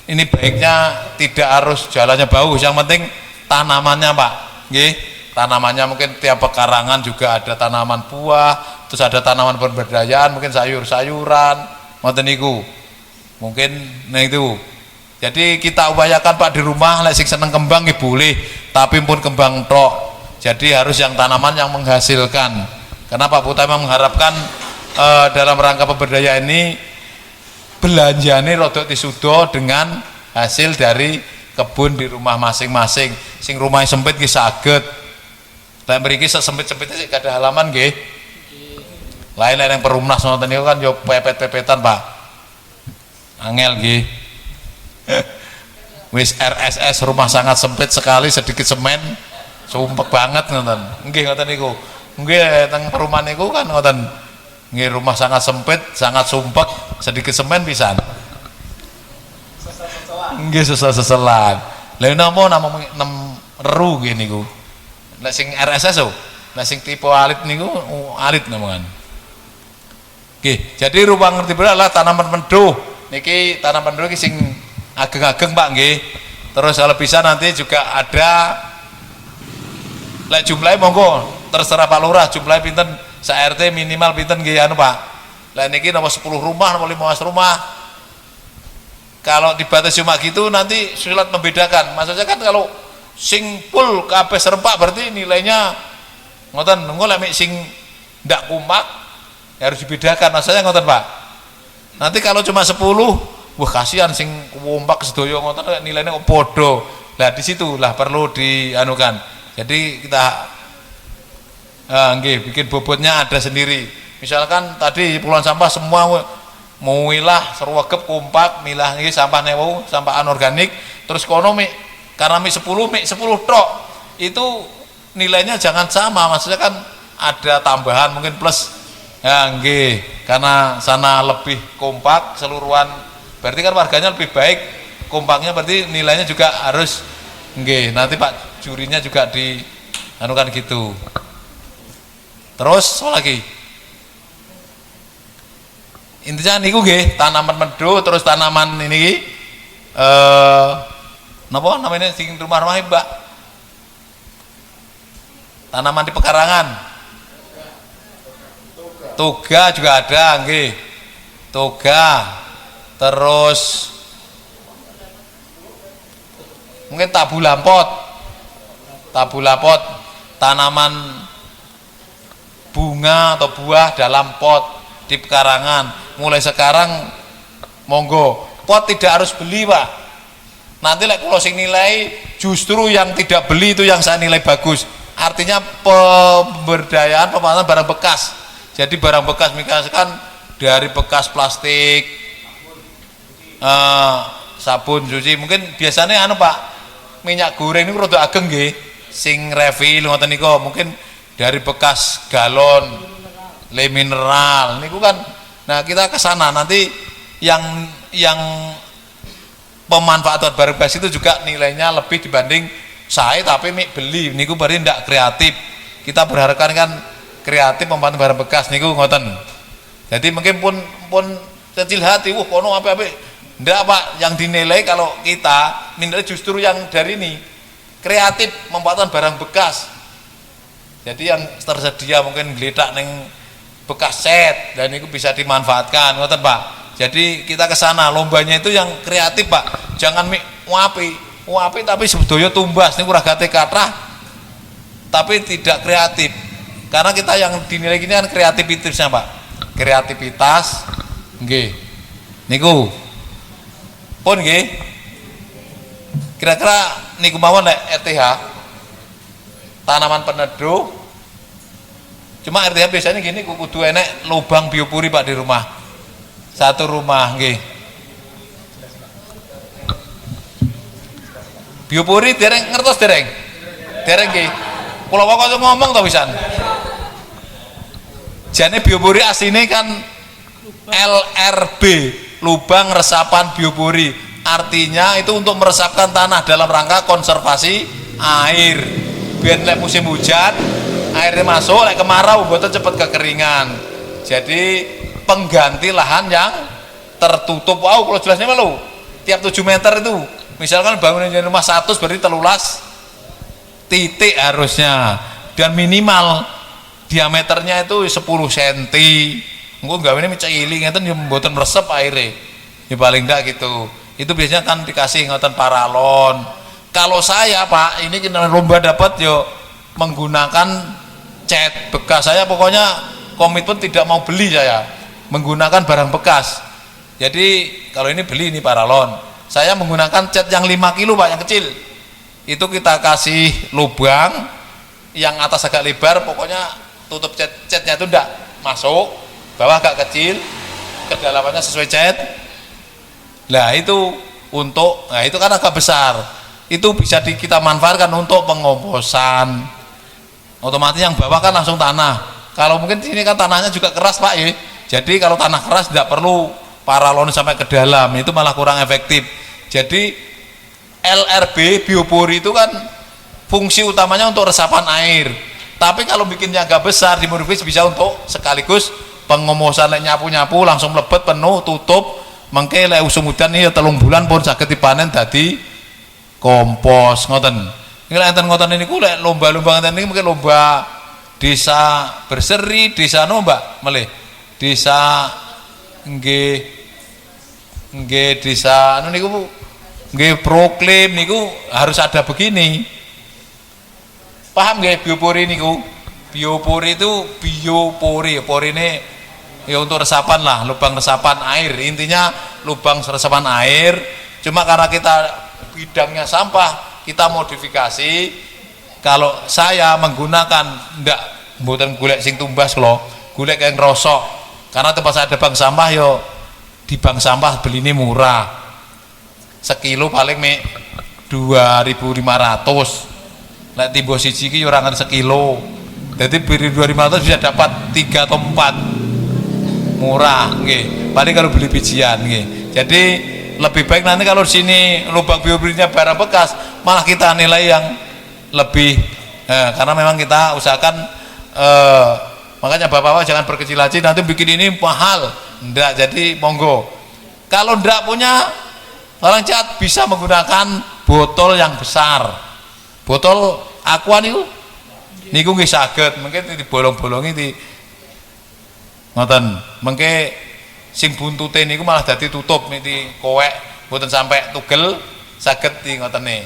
ini baiknya tidak harus jalannya bagus, yang penting tanamannya Pak. Nggih, tanamannya mungkin tiap pekarangan juga ada tanaman buah, terus ada tanaman pemberdayaan, mungkin sayur-sayuran, ngoten niku. Mungkin nah itu. Jadi kita upayakan Pak di rumah lek sing seneng kembang nggih boleh, tapi pun kembang tok. Jadi harus yang tanaman yang menghasilkan. Karena Pak Putama mengharapkan dalam rangka pemberdayaan ini belanjane rodok disudo dengan hasil dari kebun di rumah masing-masing. Sing rumahnya sempit nggih saged. Lek mriki sesempit-sempitnya sih ada halaman nggih. Lain yang perumnas nonton niku kan yo pepet-pepetan Pak. Angel nggih. Wis RSS rumah sangat sempit sekali, sedikit semen sumpek banget ngoten. Nggih ngoten niku. Nggih teng perumahan niku kan ngoten. Nggih rumah sangat sempit, sangat sumpek, sedikit semen pisan. Nggih sesel-seselan. Lha napa ru nggih niku. Nek sing RSS lho, nek sing tipe alit niku alit namongan. Nggih, jadi ruang ngerti adalah tanaman penduh. Niki tanaman penduh iki sing ageng-ageng Pak nggih. Terus kalau bisa nanti juga ada lek jumlahnya monggo terserah Pak Lurah jumlahnya pinten se-RT minimal pinten nggih anu Pak. Lah niki nomor 10 rumah, nomor 15 rumah. Kalau dibatasi cuma gitu nanti sulit membedakan. Maksudnya kan kalau sing full kabeh serempak berarti nilainya ngoten. Engko lek sing ndak kumak ya harus dibedakan. Maksudnya ngoten Pak. Nanti kalau cuma 10, wah kasihan sing kompak sedaya ngoten nilainya kok padha. Lah di situ lah perlu dianukan. Jadi kita nggih bikin bobotnya ada sendiri. Misalkan tadi puluhan sampah semua mau milah serwegep kompak milah nggih sampah newu sampah anorganik terus kono mik karena mik 10 tok itu nilainya jangan sama, maksudnya kan ada tambahan mungkin plus ya nggih karena sana lebih kompak seluruhan berarti kan warganya lebih baik kompaknya berarti nilainya juga harus nggih nanti Pak jurinya juga di anukan gitu. Terus lagi intinya niku nggih tanaman medu terus tanaman ini napa namanya sing rumah-rumah Mbak tanaman di pekarangan toga juga ada nggih toga terus mungkin tabu lapot tanaman bunga atau buah dalam pot di pekarangan. Mulai sekarang monggo pot tidak harus beli Pak, nanti lek kalau sing nilai justru yang tidak beli itu yang saya nilai bagus, artinya pemberdayaan pemanfaatan barang bekas. Jadi barang bekas misalkan dari bekas plastik sabun cuci mungkin biasanya anu Pak minyak goreng ini produk ageng nggih sing refill ngoten niku mungkin dari bekas galon le mineral niku kan. Nah kita ke sana nanti yang pemanfaatan barang bekas itu juga nilainya lebih dibanding saya tapi beli niku berarti tidak kreatif. Kita berharapkan kan kreatif pemanfaatan barang bekas niku ngoten. Jadi mungkin pun kecil hati, kono apa ndak Pak, yang dinilai kalau kita nilai justru yang dari ini kreatif pemanfaatan barang bekas. Jadi yang tersedia mungkin geletak neng bekas set dan itu bisa dimanfaatkan ngoten Pak. Jadi kita ke sana lombanya itu yang kreatif Pak, jangan wapi tapi sebetulnya tumbas niku ragate kathah tapi tidak kreatif. Karena kita yang dinilai gini kan kreativitasnya Pak, kreativitas nggih niku pun nggih kira-kira niku mawon lek RTH tanaman peneduh. Cuma RTH biasanya gini kudu enek lubang biopori Pak di rumah. Satu rumah nggih. Biopori dereng ngertos dereng? Dereng nggih. Kula kok ngomong to pisan. Jane biopori asline kan LRB, lubang resapan biopori. Artinya itu untuk meresapkan tanah dalam rangka konservasi air biar lek musim hujan airnya masuk, lek kemarau mboten cepet kekeringan. Jadi pengganti lahan yang tertutup. Wow, kalau jelasnya malu tiap 7 meter itu misalkan bangunan rumah 100 berarti 13 titik harusnya, dan minimal diameternya itu 10 cm. Engko gawene cilik ngeten yo mboten resep aire. Ya paling ndak gitu. Itu biasanya kan dikasih ngoten paralon. Kalau saya Pak, ini kita lomba dapat yo menggunakan cat bekas. Saya pokoknya komitmen tidak mau beli, saya menggunakan barang bekas. Jadi kalau ini beli ini paralon, saya menggunakan cat yang 5 kilo Pak, yang kecil. Itu kita kasih lubang yang atas agak lebar, pokoknya tutup catnya itu enggak masuk, bawah agak kecil, kedalamannya sesuai cat. Nah itu untuk, nah itu kan agak besar, itu bisa kita manfaatkan untuk pengomposan. Otomatis yang bawah kan langsung tanah. Kalau mungkin sini kan tanahnya juga keras Pak ya, jadi kalau tanah keras tidak perlu paralon sampai ke dalam, itu malah kurang efektif. Jadi LRB biopori itu kan fungsi utamanya untuk resapan air, tapi kalau bikinnya agak besar dimodifikasi bisa untuk sekaligus pengomposan, nyapu-nyapu langsung mlebet penuh tutup. Mengke lek usum udan ini 3 bulan pun saged dipanen dadi kompos ngoten. Ini lek enten ngoten niku lek lomba-lomba ngeten niki mungkin lomba desa berseri, desa no Mbak melih. Desa nggih desa anu niku nggih proklaim niku harus ada begini. Paham nggih biopori niku? Biopori itu biopori, pori ini ya untuk resapan lah, lubang resapan air. Intinya lubang resapan air, cuma karena kita bidangnya sampah, kita modifikasi. Kalau saya menggunakan ndak mboten golek sing tumbas loh, golek yang rosok. Karena tempat saya ada bank sampah yo, di bank sampah beli ini murah, sekilo paling mek 2.500. Lek timbo siji ki ora ngan sekilo, jadi beli 2.500 bisa dapat 3 atau 4, murah nggih. Paling kalau beli bijian nggih. Jadi lebih baik nanti kalau di sini lubang bioporinya barang bekas, malah kita nilai yang lebih karena memang kita usahakan makanya bapak-bapak jangan berkecil hati nanti bikin ini mahal. Ndak, jadi monggo. Kalau ndak punya orang cat bisa menggunakan botol yang besar. Botol aqua niku nggih saged, mungkin dibolong-bolongi di ngoten, mengke sing buntute niku malah dadi tutup niki kowek mboten sampai tugel saged di ngotene.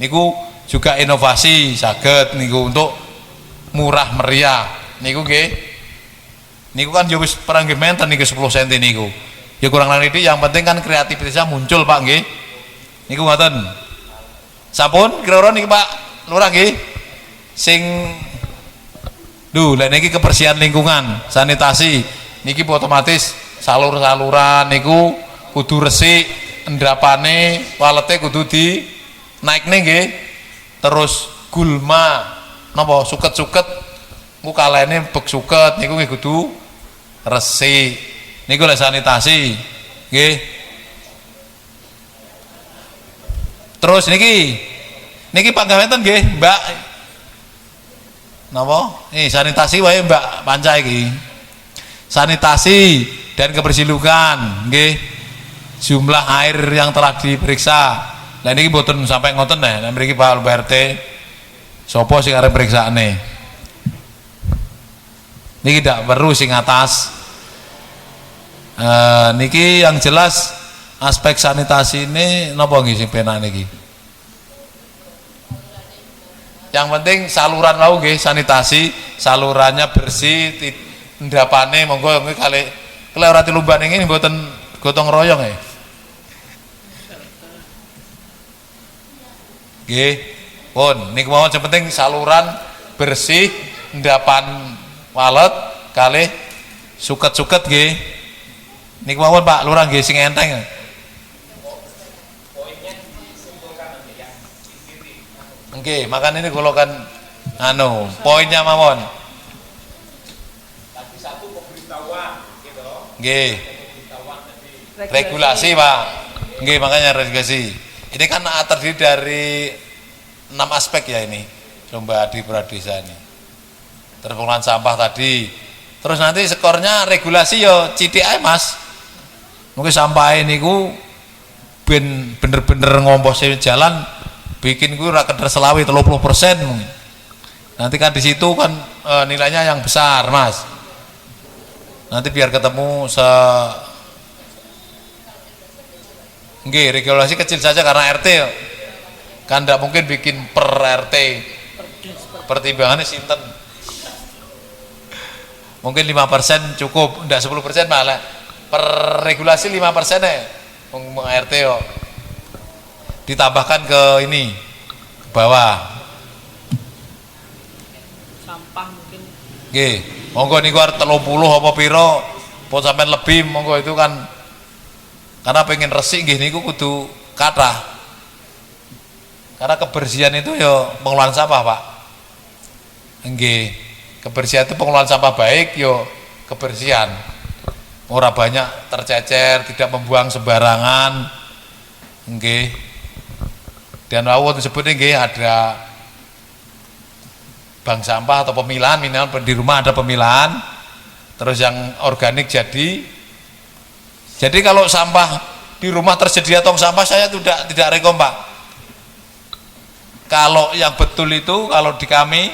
Niku juga inovasi saged niku untuk murah meriah. Niku nggih. Niku kan yo wis perang nggih menten niku 10 cm niku. Ya kurang lebih yang penting kan kreativitasnya muncul Pak nggih. Niku ngoten. Sampun kira-kira niki Pak Lurah nggih. Sing lek niki kebersihan lingkungan, sanitasi niki otomatis salur-saluran niku kudu resik, endrapane, walete kudu di naikne nggih. Terus gulma napa suket-suket ku kalene bek suket niku nggih kudu resik. Niku lek sanitasi nggih. Terus niki panggawenten nggih Mbak napa? Sanitasi wae Mbak Panca iki. Sanitasi dan kebersihan nggih. Jumlah air yang telah diperiksa. Lah niki mboten sampai ngoten nah, mriki Pak RT. Sapa sing arep periksane? Niki tidak perlu sing atas. Niki yang jelas aspek sanitasi ini napa nggih sing penak niki? Yang penting saluran lau nggih sanitasi, salurannya bersih, ndapane monggo nggih kali ora tilumban ini mboten gotong royong ya. Nggih. Pun niku mawon yang penting saluran bersih, ndapan walet kalih suket-suket nggih. Niku mawon Pak Lurah nggih sing enteng. Oke, makan ini kalau kan anu poinnya mawon. Lagi satu pemberitahuan gitu. Nggih. Regulasi Pak. Nggih, makanya regulasi. Ini kan terdiri dari 6 aspek ya ini lomba di Pradesa ini. Terus pengelolaan sampah tadi. Terus nanti skornya regulasi yo CTI Mas. Mungkin sampah ini ku bener-bener ngomposin jalan bikin ku rakyat terselawi 30% mungkin. Nanti kan di situ kan nilainya yang besar Mas. Nanti biar ketemu nggih, regulasi kecil saja karena RT kan tidak mungkin bikin per RT, pertimbangannya sinten mungkin 5% cukup, tidak 10% malah per regulasi 5% RT ditambahkan ke ini ke bawah sampah mungkin nggih, monggo niku arep 30 apa piro pun sampean lebih monggo itu kan karena pengen resik nggih niku kudu kathah. Karena kebersihan itu ya pengelolaan sampah, Pak. Nggih. Kebersihan itu pengelolaan sampah baik ya kebersihan. Ora banyak tercecer, tidak membuang sembarangan. Nggih. Dan awon disebut nggih ada bank sampah atau pemilahan, minimal di rumah ada pemilahan. Terus yang organik jadi kalau sampah di rumah tersedia tong sampah saya tidak rekom Pak. Kalau yang betul itu kalau di kami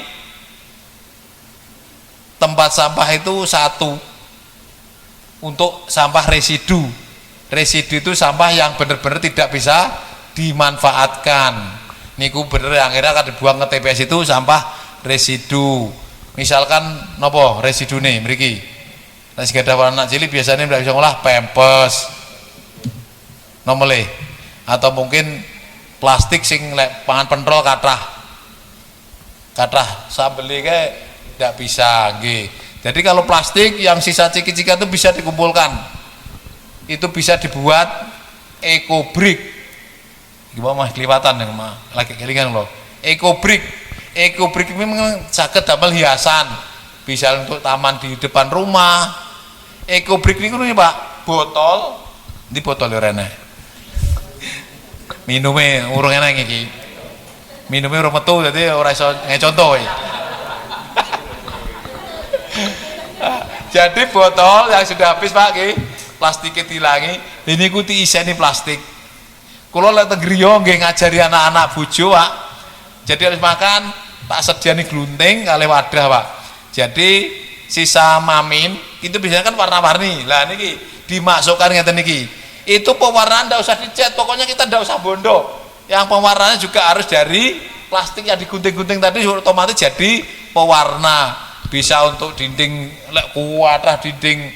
tempat sampah itu satu untuk sampah residu. Residu itu sampah yang benar-benar tidak bisa dimanfaatkan. Niku bener akhirnya akan dibuang ke TPS itu sampah residu. Misalkan nopo residu nih mriki. Nah, jika ada anak cilik biasanya tidak bisa ngolah pempes, nomele, atau mungkin plastik sing pangan pentrol kathah sambeli kayak tidak bisa, nggih. Jadi kalau plastik yang sisa ciki-ciki itu bisa dikumpulkan, itu bisa dibuat eco-brick. Gimana mah kelihatan yang mah lagi kelingan loh. Eco-brick ini memang saged damel hiasan, bisa untuk taman di depan rumah. Eco-brick ini nih Pak, botol, di botol rene. Minumnya urung enak iki. Minumnya urung metu jadi ora iso ngecontoh. Jadi botol yang sudah habis Pak iki, plastiknya dilangi, ini ku diiseni plastik. Kula lek teng griya nggih ngajari anak-anak bojo Pak. Jadi harus makan tak sediani glunting kali wadah Pak. Jadi sisa mamin itu biasanya kan warna-warni. Lah niki dimasukkan ngeten niki. Itu pewarnaan ndak usah dicat, pokoknya kita ndak usah bondo. Yang pewarnanya juga harus dari plastik yang digunting-gunting tadi otomatis jadi pewarna. Bisa untuk dinding lek kuatah dinding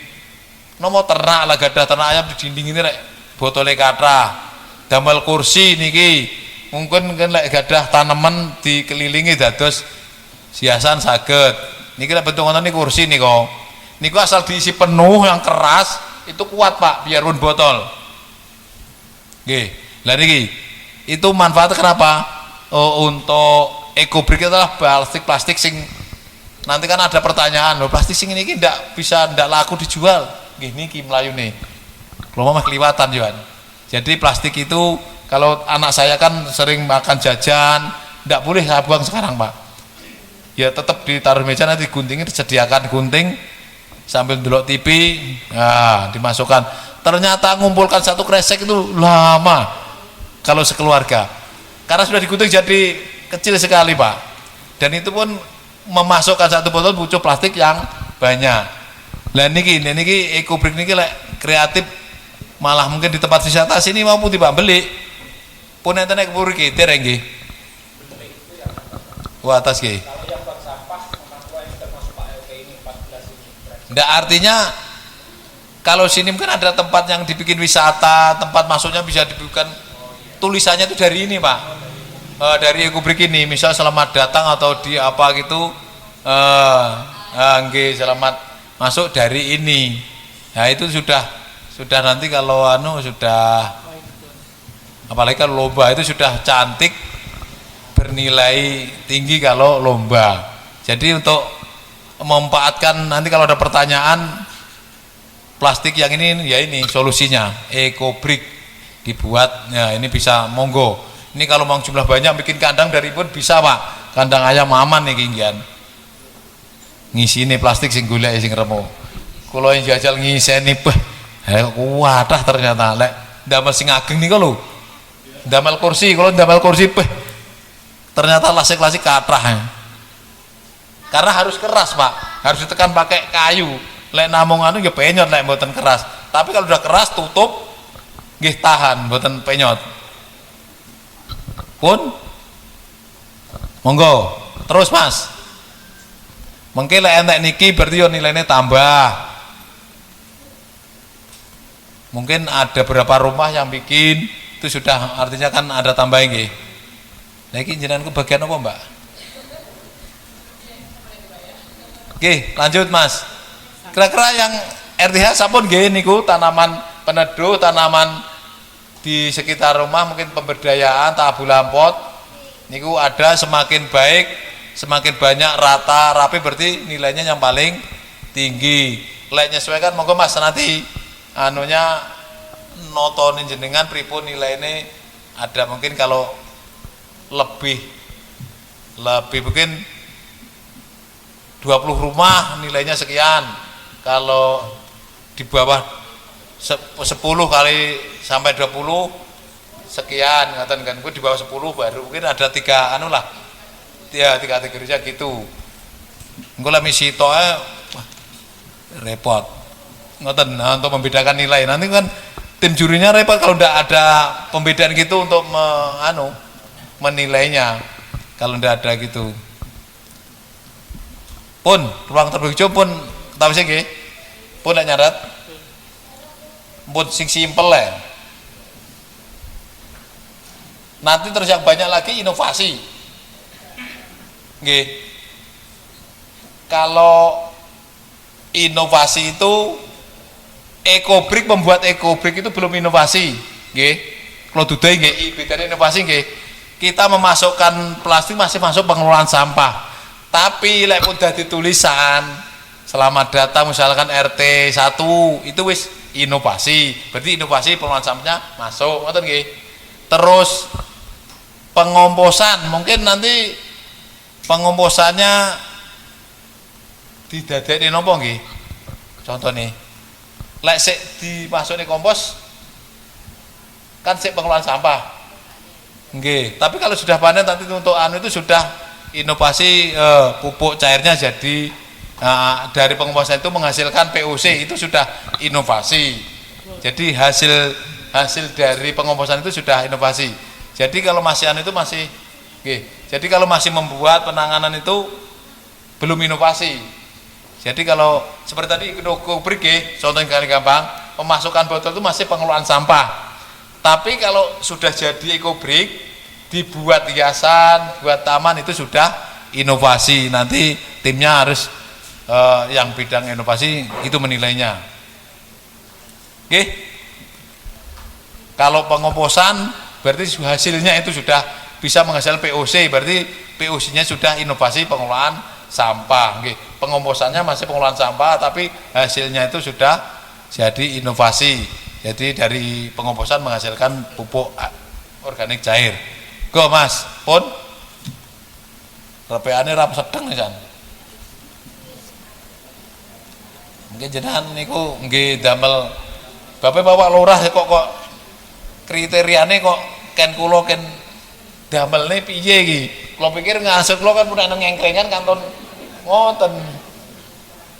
nomo ternak lah gadah ternak ayam di dinding ini lek botole kathah. Damel kursi niki mungkin kan lek gadah tanaman dikelilingi dados hiasan saged. Niki lek bentuk ngoten niki kursi niku. Niku asal diisi penuh yang keras itu kuat Pak biar pun botol. Nggih. Lah niki itu manfaatnya kenapa? Oh, untuk eco-brick adalah plastik sing nanti kan ada pertanyaan loh plastik sing ini ndak bisa ndak laku dijual. Nggih niki mlayune. Kalau mah kliwatan Yohan. Jadi plastik itu kalau anak saya kan sering makan jajan, ndak boleh saya buang sekarang Pak. Ya tetap ditaruh meja nanti guntingnya disediakan gunting sambil delok TV, nah dimasukkan. Ternyata ngumpulkan satu kresek itu lama kalau sekeluarga karena sudah digunting jadi kecil sekali Pak. Dan itu pun memasukkan satu botol butuh plastik yang banyak. Lah niki eco-brick niki lek kreatif malah mungkin di tempat wisata sini mampu tiba beli pun enten nek puri ki dereng nggih. Wah atas nggih. Ndak artinya kalau sini mungkin ada tempat yang dibikin wisata, tempat masuknya bisa dibuka tulisannya itu dari ini Pak, dari eco-brick ini, misal selamat datang atau di apa gitu, nggih selamat masuk dari ini. Nah itu sudah nanti kalau sudah apalagi kalau lomba itu sudah cantik bernilai tinggi kalau lomba. Jadi untuk memanfaatkan nanti kalau ada pertanyaan plastik yang ini ya ini solusinya eco-brick dibuat ya ini bisa monggo Ini kalau mau jumlah banyak bikin kandang dari pun bisa Pak. Kandang ayam aman nih kinggian. Ngisine plastik sing golek sing remo. Kula yang jajal ngiseni beh. Wadah ternyata lek ndamel sing ageng niku lho. Ndamel kursi, kalau ndamel kursi beh. Ternyata lasik-lasik kathah. Karena harus keras Pak. Harus ditekan pakai kayu. Lek namung anu ya penyot lek mboten keras. Tapi kalau udah keras tutup nggih tahan mboten penyot. Pun monggo terus Mas. Mengke lek entek niki berarti yo nilainya tambah. Mungkin ada beberapa rumah yang bikin itu sudah artinya kan ada tambah nggih. Nah iki jenengan bagian apa Mbak? Oke, lanjut Mas. Kira-kira yang RTH sampun nggih niku tanaman peneduh, tanaman di sekitar rumah mungkin pemberdayaan tabu lampot niku ada semakin baik. Semakin banyak rata rapi berarti nilainya yang paling tinggi. Lek nyesuaikan monggo Mas nanti anunya notonin jenengan pripun nilainya ada mungkin kalau lebih mungkin 20 rumah nilainya sekian. Kalau di bawah 10 kali sampai 20 sekian ngaten kan. Di bawah 10 baru mungkin ada 3 anu lah. Ya 3 kategori gitu. Engko lah misi toe repot. Ngoten nah, untuk membedakan nilai. Nanti kan tim jurinya repot kalau tidak ada pembedaan gitu untuk menilainya. Kalau tidak ada gitu. Pun ruang terbuka hijau pun tahu sih nggih. Pun nek nyarat. Pun sing simpel ya. Nanti terus yang banyak lagi inovasi. Nggih. Kalau inovasi itu ekobrik, membuat ekobrik itu belum inovasi, nggih. Kalau dudai nggih bedane inovasi nggih. Kita memasukkan plastik masih masuk pengelolaan sampah. Tapi lek udah ditulisan selamat datang misalkan RT 1 itu wis inovasi. Berarti inovasi pengelolaan sampahnya masuk, ngoten nggih. Terus pengomposan mungkin nanti pengomposannya didadekne napa nggih? Contohnya lek sik dimasukne kompos kan sik pengelolaan sampah. Nggih, tapi kalau sudah panen nanti untuk anu itu sudah inovasi pupuk cairnya jadi dari pengomposan itu menghasilkan POC itu sudah inovasi. Jadi hasil dari pengomposan itu sudah inovasi. Jadi kalau masih anu itu masih nggih. Jadi kalau masih membuat penanganan itu belum inovasi. Jadi kalau seperti tadi ekobrik contoh yang paling gampang, pemasukan botol itu masih pengelolaan sampah. Tapi kalau sudah jadi ekobrik, dibuat hiasan, buat taman itu sudah inovasi. Nanti timnya harus yang bidang inovasi itu menilainya. Oke. Kalau pengomposan berarti hasilnya itu sudah bisa menghasilkan POC, berarti POC-nya sudah inovasi pengelolaan sampah. Oke. Pengomposannya masih pengelolaan sampah, tapi hasilnya itu sudah jadi inovasi. Jadi dari pengomposan menghasilkan pupuk organik cair. Go Mas, pun repeane rap sedeng kan. Mungkin jenengan niku nggih damel Bapak Lurah kok kriteriane kok ken kula ken damelne piye iki? Kula pikir ngasut kula kan punya ngengkringan kanton ngoten.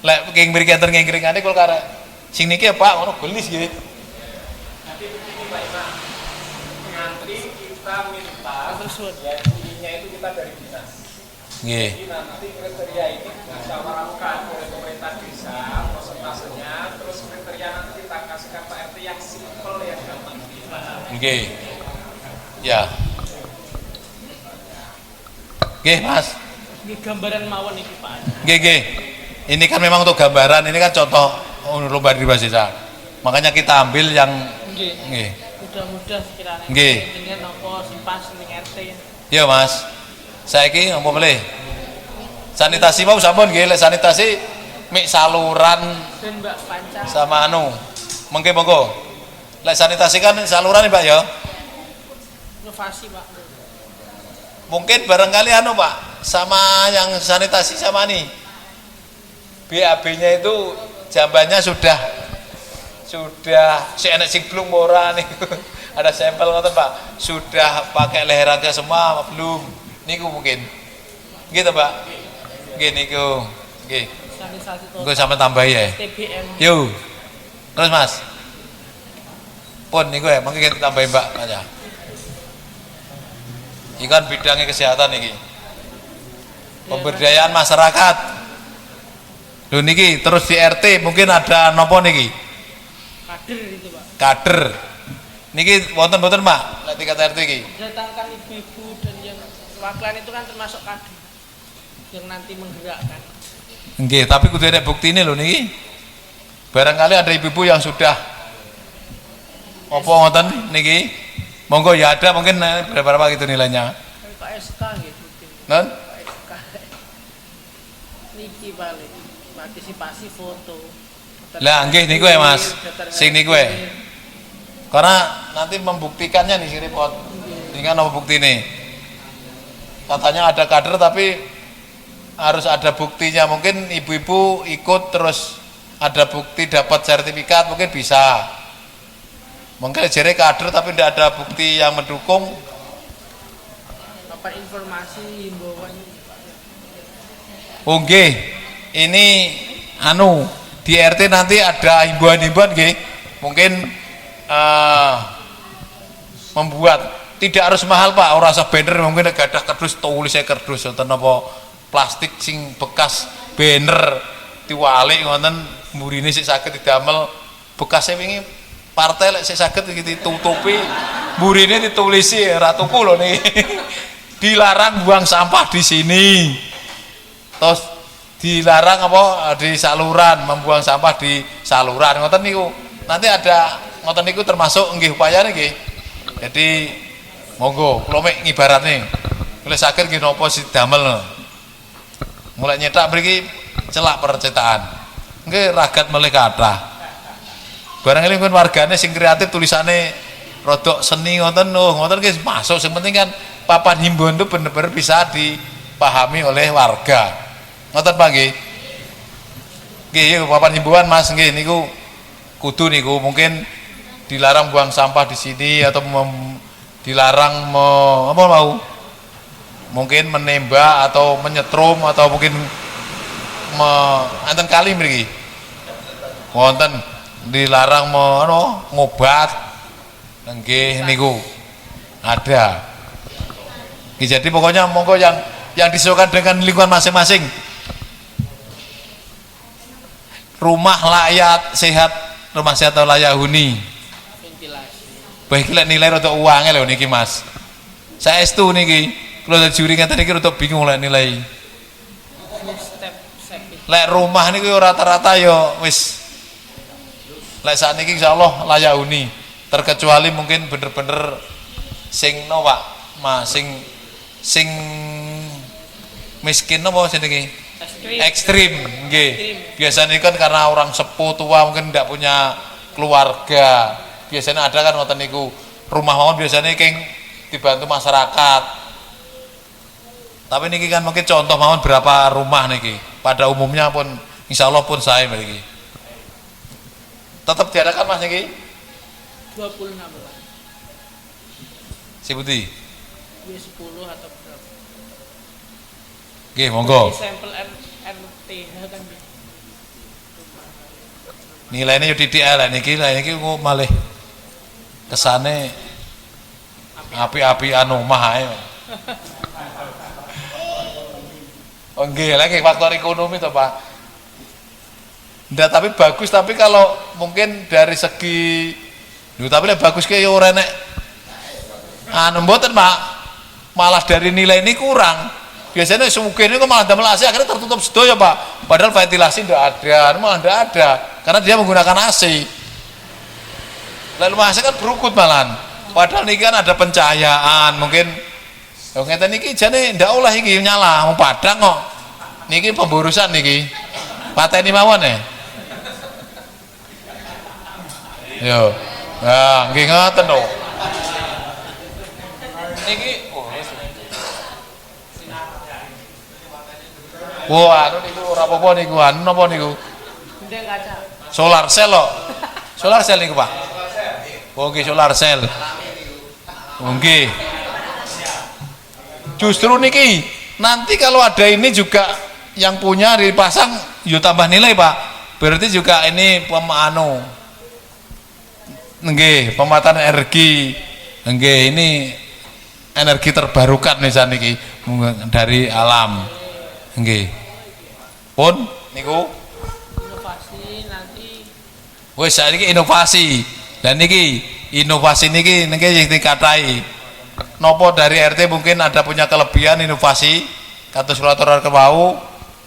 Lek kenging mriki enten ngengkringane kula karek sing niki ya Pak ngono gelis nggih. Nanti begini Pak Imam. Ngantri kita minta ya ininya itu kita dari dinas. Nggih. Jadi nanti kriteria ini disawarkan oleh pemerintah desa persentasenya, terus kriteria nanti kita kasihkan Pak RT yang simpel yang gampang dipahami. Nggih. Ya. Nggih Mas. Nggih gambaran mawon iki Pak. Nggih. Ini kan memang untuk gambaran, ini kan contoh lomba di desa. Makanya kita ambil yang nggih. Mudah-mudah sekiranya. Nggih. Dengan napa sing pas ning RT. Iya Mas. Saiki apa melih? Sanitasi mau sampun nggih, lek sanitasi mik saluran dan Mbak Panca sama anu. Mengke monggo. Lek sanitasi kan saluran Pak ya. Inovasi Pak. Mungkin barangkali anu Pak, sama yang sanitasi sama nih. BAB-nya itu jambannya sudah si enek sing belum ora nih. Ada sampel ngoten Pak. Sudah pakai leher aja semua apa belum? Niku mungkin. Gitu Pak. Nggih niku. Nggih. Sanitasi Engko sampe tambah ya. TBM. Yo. Terus Mas. Pun niku ya, mangke kita tambahin Mbak aja. Iki kan bidangnya kesehatan iki. Pemberdayaan masyarakat. Lho niki terus di RT mungkin ada nopo niki? Kader itu Pak. Kader. Niki wonten-wonten Pak, lek tingkat RT iki. Datangkan ibu-ibu dan yang perwakilan itu kan termasuk kader yang nanti menggerakkan. Nggih, tapi kudu ada buktine lho niki. Barangkali ada ibu-ibu yang sudah apa ngoten niki. Monggo ya ada mungkin berapa gitu nilainya. KSK gitu. Non? KSK. Niki paling partisipasi foto. Lah nggih niku ya Mas. Sing niku ya. Karena nanti membuktikannya nih si report. Ini kan apa buktine? Katanya ada kader tapi harus ada buktinya. Mungkin ibu-ibu ikut terus ada bukti dapat sertifikat mungkin bisa. Mungkin jadi kader tapi tidak ada bukti yang mendukung. Apa informasi himbauan? Oh nggih, ini anu di RT nanti ada himbauan-himbauan nggih. Mungkin membuat tidak harus mahal Pak, ora usah banner mungkin gadah kardus tulisnya kardus wonten apa plastik sing bekas banner diwalik ngoten mburine sik saged didamel bekasnya wingi partai lek sik saged iki ditutupi mburine ditulisi ratuku lho nih dilarang buang sampah di sini terus dilarang apa di saluran membuang sampah di saluran ngoten niku nanti ada ngoten niku termasuk nggih upayane nggih jadi monggo kula mek ngibaratne oleh saged nggih napa damel mulai nyetak mriki celak percetakan nggih ragat melih kathah barang ini kan wargane sing kreatif tulisannya rodok seni ngoten ngoten nggih masuk sing penting kan papan himbauan itu bener-bener bisa dipahami oleh warga ngoten Pak nggih nggih papan himbauan Mas nggih niku kudu niku mungkin dilarang buang sampah di sini atau dilarang apa mau mungkin menembak atau menyetrum atau mungkin enten kali mriki wonten dilarang ngobat nggih niku ada jadi pokoknya monggo yang disesuaikan dengan lingkungan masing-masing rumah layak sehat rumah sehat atau layak huni baik nilai untuk uangnya loh niki Mas saya estu niki kalau ada juri ngeten niki untuk bingung lah nilai lek rumah niki rata-rata yo wis lek saat niki insyaallah layak huni terkecuali mungkin bener-bener sing no Pak Mas sing miskin apa sing niki ekstrim nggih biasanya kan karena orang sepuh tua mungkin tidak punya keluarga biasanya ada kan ngoten niku rumah mawon biasanya keng dibantu masyarakat tapi niki kan mungkin contoh mawon berapa rumah niki pada umumnya pun insya Allah pun saya niki tetap diadakan Mas niki 26 si Budi 10 atau berapa oke monggo sampel RTH kan nilainya yo titik lah niki malih kesane api-api anu mah ae. Oh nggih lagi faktor ekonomi toh Pak. Ndak tapi bagus tapi kalau mungkin dari segi tapi lek bagus ke yo ora nek anu mboten Pak. Malah dari nilai ini kurang. Biasanya sugih niku malah damel AC akhirnya tertutup sedaya Pak. Padahal ventilasi ndak ada, malah ndak ada karena dia menggunakan AC. Lalu masa kan berukut malan padahal ini kan ada pencahayaan mungkin ngeten niki jane ndak olah iki nyala mau padang kok niki pemborusan niki pateni mawon yo nah nggih ngoten lho niki wah anu niku ora apa-apa niku anu napa niku Gendeng kaca. solar cell loh. Solar cell niku Pak. Oh nggih solar cell. Oh nggih. Justru niki nanti kalau ada ini juga yang punya dipasang yo tambah nilai Pak. Berarti juga ini nggih pemanfaatan energi. Nggih ini energi terbarukan nih saniki dari alam. Nggih. Pun niku Inovasi nanti wis saiki inovasi. Dan niki inovasi niki sing dikatai. Nopo dari RT mungkin ada punya kelebihan inovasi kados kulatur kewau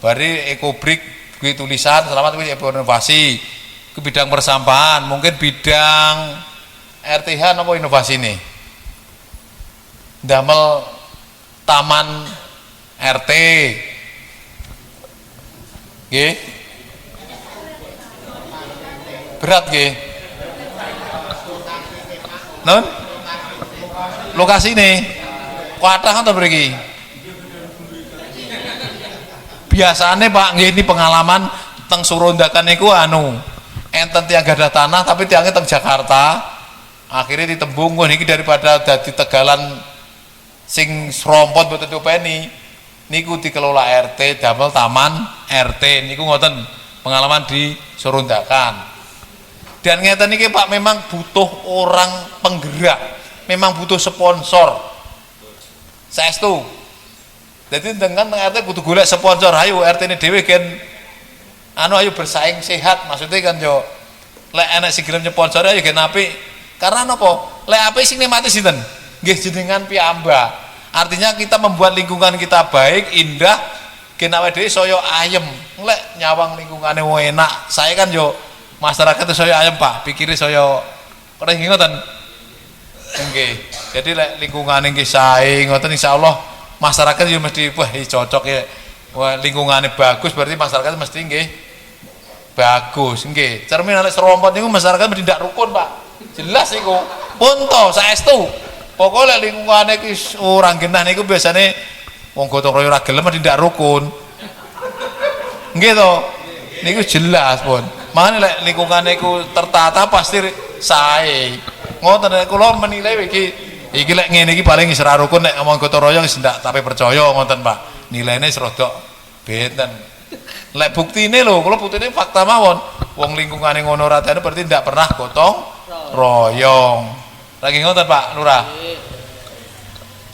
bari ekobrik kuwi tulisan selamat kuwi inovasi ke bidang persampahan mungkin bidang RTH nopo inovasi nih damel taman RT nggih berat nggih non lokasi nih kuatah kan mriki biasanya Pak nggih ini pengalaman teng Surondakan niku anu enten tiang gadah tanah tapi tiangnya teng Jakarta akhirnya ditembung niki daripada dadi tegalan sing serompot mboten dopeni niku dikelola RT damel taman RT niku ngoten pengalaman di Surondakan dan ngeten niki Pak memang butuh orang penggerak memang butuh sponsor saestu jadi dengan RT kudu golek sponsor ayo RT ini dhewe gen anu ayo bersaing sehat maksudnya kan yo lek enek sing gelem nyponsor ayo gen apik karena napa lek apik sing nikmati sinten nggih jenengan piyambak artinya kita membuat lingkungan kita baik indah gen awake dhewe saya ayem lek nyawang lingkungane enak saya kan yo masyarakat itu saya ayem Pak pikire saya keren ngoten nggih jadi lek lingkungane nggih sae ngoten insyaallah masyarakat yo mesti wah cocok ya wah lingkungannya bagus berarti masyarakat mesti nggih bagus nggih cermin lek serompot niku masyarakat mesti ndak rukun Pak jelas niku pun to saestu pokoknya lingkungannya ki orang genah niku biasane wong gotong royong ora gelem mesti ndak rukun nggih to niku jelas pun makanya lek lingkungannya iku tertata pasti sae ngoten nek kula menilai iki lek ngene iki paling wis ora rukun nek omong gotong royong wis ndak tapi percaya ngoten Pak nilaine serodok benten lek buktine lho kula buktine fakta mawon wong lingkungane ngono ratene berarti ndak pernah gotong royong lagi ngoten Pak Lurah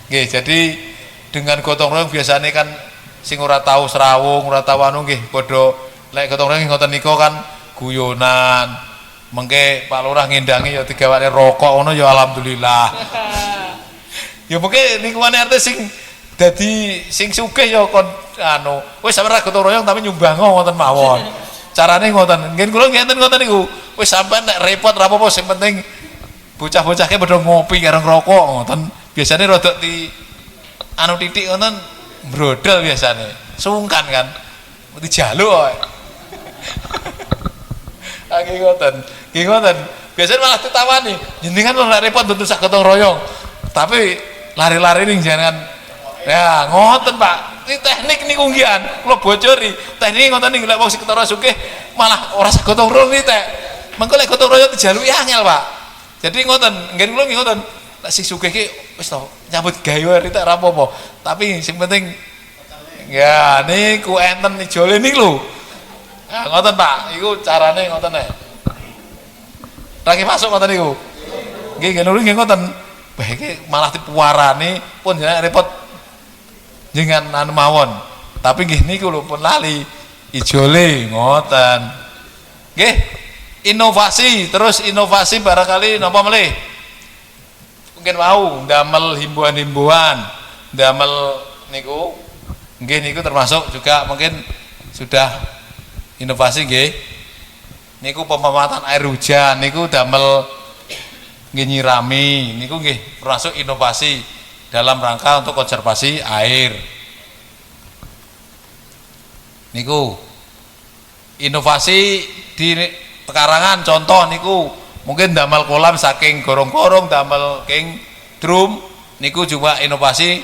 nggih jadi dengan gotong royong biasanya kan sing ora tahu serawung ora tahu anu nggih padha lek gotong royong ngoten nika kan guyonan mengke Pak Lurah ngendangi ya digawane rokok ngono ya alhamdulillah ya mungkin lingkungan RT sing dadi sing sugih ya kon anu wis sampe ra gotong royong tapi nyumbang ngoten mawon carane ngoten ngen kula ngenten ngoten niku wis sampean nek repot ra apa-apa sing penting bocah-bocahke padha ngopi karo ngrokok ngoten biasane rada di anu titik ngoten brodol biasane sungkan kan dijaluk kok nggih ngoten nggih ngoten biasane malah ditawani jenengan ora repot tentu sak gotong royong tapi lari-lari ning jangan ya ngoten Pak ini teknik niku nggian kula bocori teknik ngoten niku lek wong sing ketara sugih malah ora sak gotong royong iki teh mengko lek gotong royong dijaluki angel Pak jadi ngoten ngen kula nggih ngoten lek sing sugih ki wis to nyambut gawe iki ora apa-apa tapi sing penting ya niku enten ijole niku lho nah, ngoten Pak iku carane ngoten ae lagi masuk ngoten niku nggih nggih ngoten wah iki malah dipuarani pun jenengan repot jenengan anu mawon tapi nggih niku lho pun lali ijole ngoten nggih inovasi terus inovasi barangkali napa melih mungkin mau damel himbauan-himbauan damel niku nggih niku termasuk juga mungkin sudah inovasi nggih niku pemanfaatan air hujan niku damel nggih nyirami niku nggih termasuk inovasi dalam rangka untuk konservasi air niku inovasi di pekarangan contoh niku mungkin damel kolam saking gorong-gorong damel king drum niku juga inovasi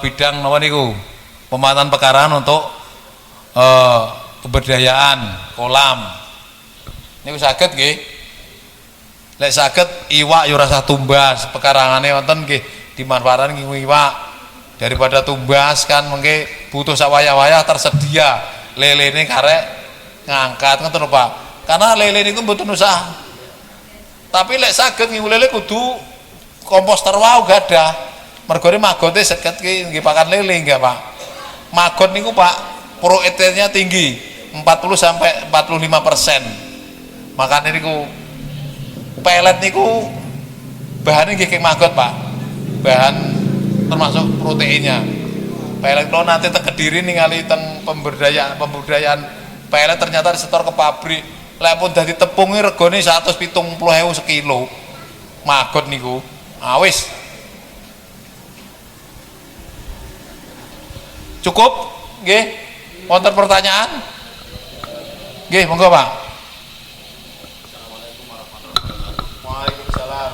bidang napa niku pemanfaatan pekarangan untuk keberdayaan kolam niku saged nggih. Lek saged iwak yo rasa tumbas pekarangane wonten nggih dimanfaatkan iwak daripada tumbas kan mengke butuh sak wayah-wayah tersedia lelene karek ngangkat ngoten lho Pak. Karena lele niku mboten usah. Tapi lek saged ngingu lele kudu komposter wau gadah. Mergone magote saged nggih pakan lele nggih Pak. Magot niku Pak proteinnya tinggi 40 sampai 45%. Makanya niku pelet niku bahannya nggih magot Pak. Bahan termasuk proteinnya. Pelet kalau nanti teng Kediri ningali teng pemberdayaan pelet ternyata disetor ke pabrik. Lek pun dadi tepunge regane 170.000 sekilo. Magot niku. Wis. Cukup? Nggih. Wonten pertanyaan? Nggih, monggo Pak. Waalaikumsalam.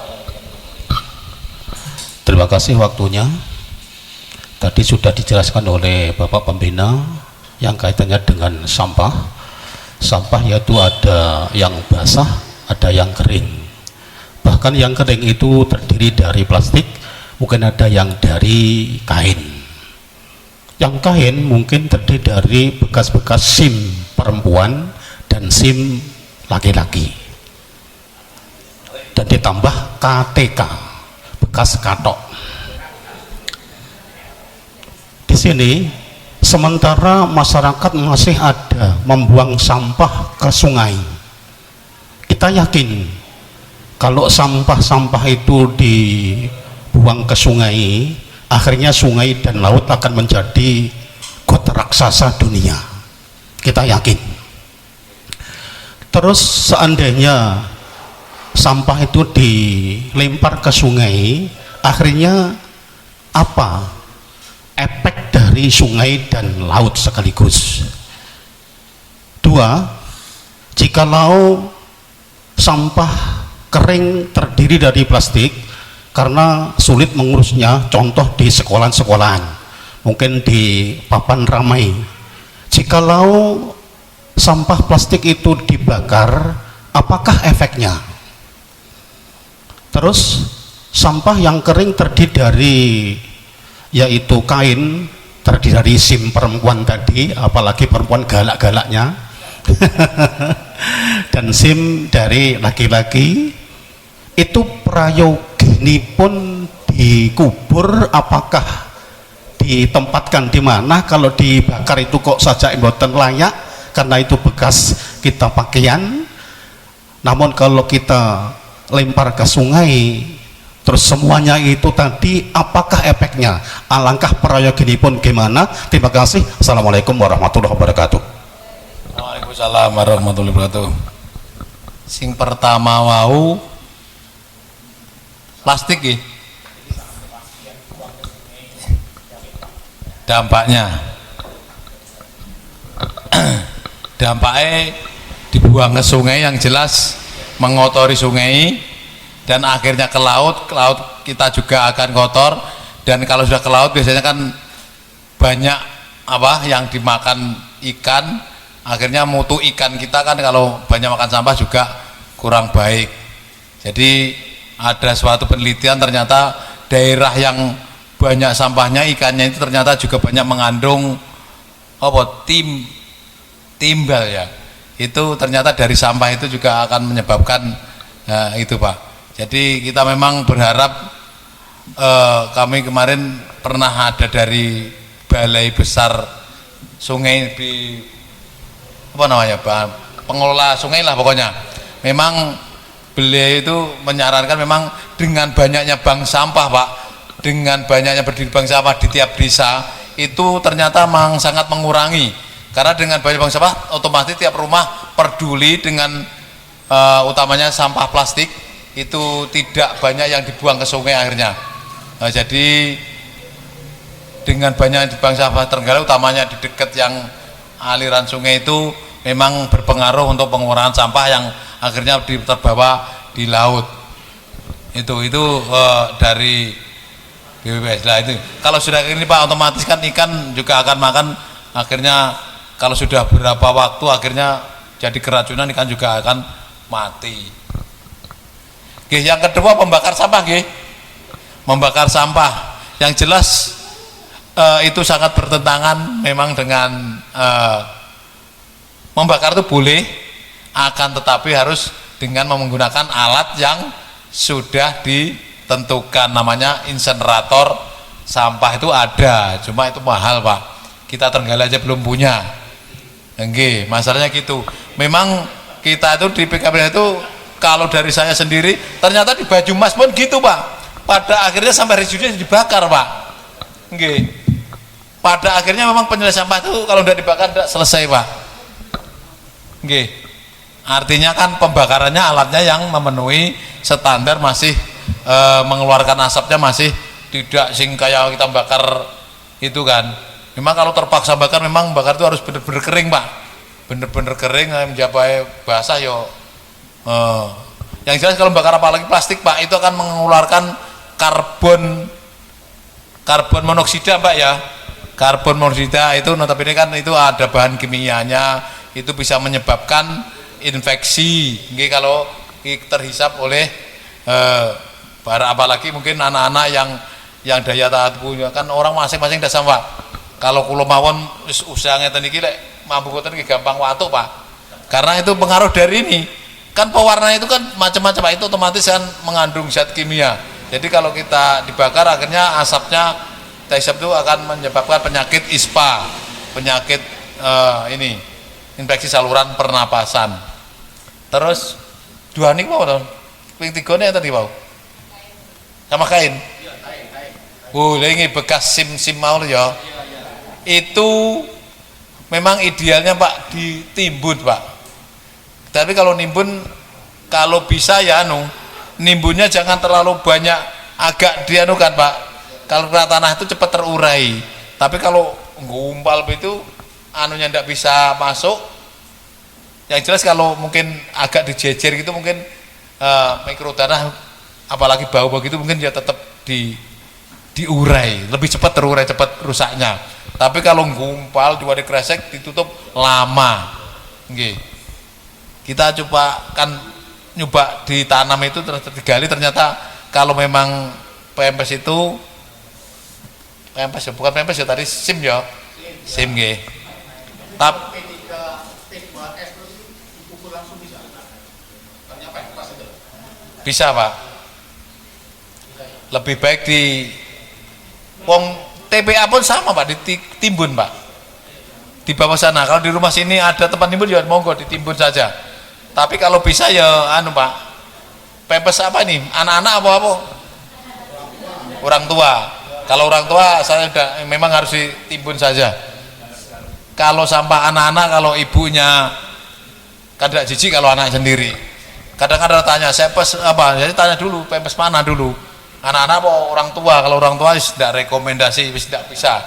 Terima kasih waktunya. Tadi sudah dijelaskan oleh Bapak Pembina yang kaitannya dengan sampah. Sampah yaitu ada yang basah, ada yang kering. Bahkan yang kering itu terdiri dari plastik, mungkin ada yang dari kain. Yang kain mungkin terdiri dari bekas-bekas SIM perempuan dan SIM laki-laki. Dan ditambah KTK, bekas katok. Di sini sementara masyarakat masih ada membuang sampah ke sungai, kita yakin kalau sampah-sampah itu dibuang ke sungai, akhirnya sungai dan laut akan menjadi got raksasa dunia. Kita yakin. Terus seandainya sampah itu dilempar ke sungai, akhirnya apa efek dari sungai dan laut sekaligus? Dua, jikalau sampah kering terdiri dari plastik karena sulit mengurusnya, contoh di sekolahan-sekolahan, mungkin di papan ramai, jikalau sampah plastik itu dibakar, apakah efeknya? Terus sampah yang kering terdiri dari yaitu kain, terdiri dari SIM perempuan tadi, apalagi perempuan galak-galaknya dan SIM dari laki-laki, itu prayogini pun dikubur, apakah ditempatkan di mana? Kalau dibakar itu kok saja mboten layak karena itu bekas kita pakaian. Namun kalau kita lempar ke sungai terus semuanya itu tadi, apakah efeknya? Alangkah prayoginipun gimana? Terima kasih. Assalamualaikum warahmatullahi wabarakatuh. Waalaikumsalam warahmatullahi wabarakatuh. Sing pertama wau plastik ya. Dampaknya dampaknya dibuang ke sungai, yang jelas mengotori sungai dan akhirnya ke laut kita juga akan kotor. Dan kalau sudah ke laut biasanya kan banyak apa yang dimakan ikan, akhirnya mutu ikan kita kan kalau banyak makan sampah juga kurang baik. Jadi ada suatu penelitian, ternyata daerah yang banyak sampahnya ikannya itu ternyata juga banyak mengandung apa timbal ya. Itu ternyata dari sampah itu juga akan menyebabkan itu Pak. Jadi kita memang berharap, kami kemarin pernah ada dari balai besar sungai di apa namanya Pak, pengelola sungai lah pokoknya, memang beliau itu menyarankan memang dengan banyaknya bank sampah Pak, dengan banyaknya berdiri bank sampah di tiap desa itu ternyata memang sangat mengurangi, karena dengan banyak bank sampah otomatis tiap rumah peduli dengan utamanya sampah plastik itu tidak banyak yang dibuang ke sungai akhirnya. Jadi dengan banyak yang dibuang sampah Trenggalek utamanya di dekat yang aliran sungai itu memang berpengaruh untuk pengurangan sampah yang akhirnya terbawa di laut. Itu dari BPPS lah itu. Kalau sudah ini Pak, otomatis kan ikan juga akan makan, akhirnya kalau sudah berapa waktu akhirnya jadi keracunan, ikan juga akan mati. Oke, yang kedua pembakar sampah, nggih. Membakar sampah. Yang jelas itu sangat bertentangan memang dengan membakar itu boleh, akan tetapi harus dengan menggunakan alat yang sudah ditentukan, namanya insenerator sampah itu ada, cuma itu mahal Pak, kita Trenggalek aja belum punya. Oke, masalahnya gitu. Memang kita itu di PKB itu, kalau dari saya sendiri ternyata di Banyumas pun gitu Pak, pada akhirnya sampai residunya dibakar Pak. Oke, pada akhirnya memang penyelesaian sampah itu kalau udah dibakar tidak selesai Pak. Oke, artinya kan pembakarannya alatnya yang memenuhi standar, masih mengeluarkan asapnya masih tidak sing kayak kita bakar itu kan. Memang kalau terpaksa bakar, memang bakar itu harus bener-bener kering Pak, bener-bener kering, mencapai basah yo. Yang jelas kalau bakar apalagi plastik Pak, itu akan mengeluarkan karbon monoksida Pak ya. Karbon monoksida itu notabene kan itu ada bahan kimianya, itu bisa menyebabkan infeksi. Nggih, kalau terhisap oleh apalagi mungkin anak-anak yang daya tahan tubuhnya kan orang masing-masing dah sama. Kalau kula mawon usaha ngeten iki lek mampu ngoten iki gampang watuk Pak. Karena itu pengaruh dari ini. Kan pewarna itu kan macam-macam Pak, itu otomatis kan mengandung zat kimia. Jadi kalau kita dibakar akhirnya asapnya hisap itu akan menyebabkan penyakit ISPA, penyakit ini infeksi saluran pernapasan. Terus dua nih mau tahun ping tigone tadi mau sama kain. Ini bekas sim mau ya. Itu memang idealnya Pak ditimbun Pak. Tapi kalau nimbun, kalau bisa ya nimbunnya jangan terlalu banyak, agak dianukan Pak. Kalau kena tanah itu cepat terurai. Tapi kalau ngumpal itu anunya tidak bisa masuk. Yang jelas kalau mungkin agak dijejer gitu, mungkin mikrotanah apalagi bau begitu mungkin ya tetap diurai, lebih cepat terurai, cepat rusaknya. Tapi kalau ngumpal di wadah kresek ditutup lama. Nggih. Kita coba kan nyoba ditanam itu digali, ternyata kalau memang pempes itu pempes ya, bukan pempes ya tadi sim ya. Sim nggih. Tapi bisa Pak, lebih baik di TPA pun sama Pak, ditimbun Pak, di bawah sana. Kalau di rumah sini ada tempat timbun ya monggo ditimbun saja. Tapi kalau bisa ya Pak, pempes apa ini, anak-anak apa orang tua. Kalau orang tua saya udah memang harus ditimbun saja. Kalau sampah anak-anak, kalau ibunya kan tidak jijik kalau anak sendiri. Kadang-kadang tanya, saya pes apa? Jadi tanya dulu, pempes mana dulu? Anak-anak apa orang tua? Kalau orang tua tidak rekomendasi, tidak bisa.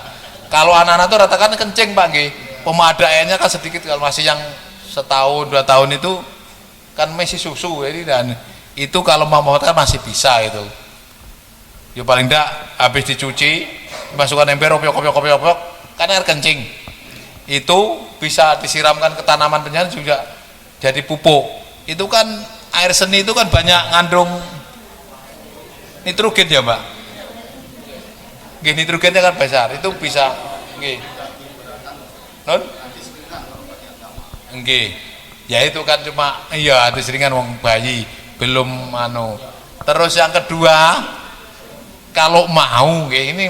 Kalau anak-anak itu ratakan kencing Pak nggih. Pemadaiannya kan sedikit, kalau masih yang setahun 2 tahun itu kan masih susu, jadi dan itu kalau mau masih bisa itu. Ya paling tidak habis dicuci, dimasukkan ember, opiok, kan air kencing. Itu bisa disiramkan ke tanaman penyaring juga jadi pupuk. Itu kan air seni itu kan banyak ngandung nitrogen ya Mbak. Nggih, nitrogennya kan besar, itu bisa nggih. Non? Nggih. Ya itu kan cuma iya ada seringan wong bayi belum Terus yang kedua, kalau mau nggih, ini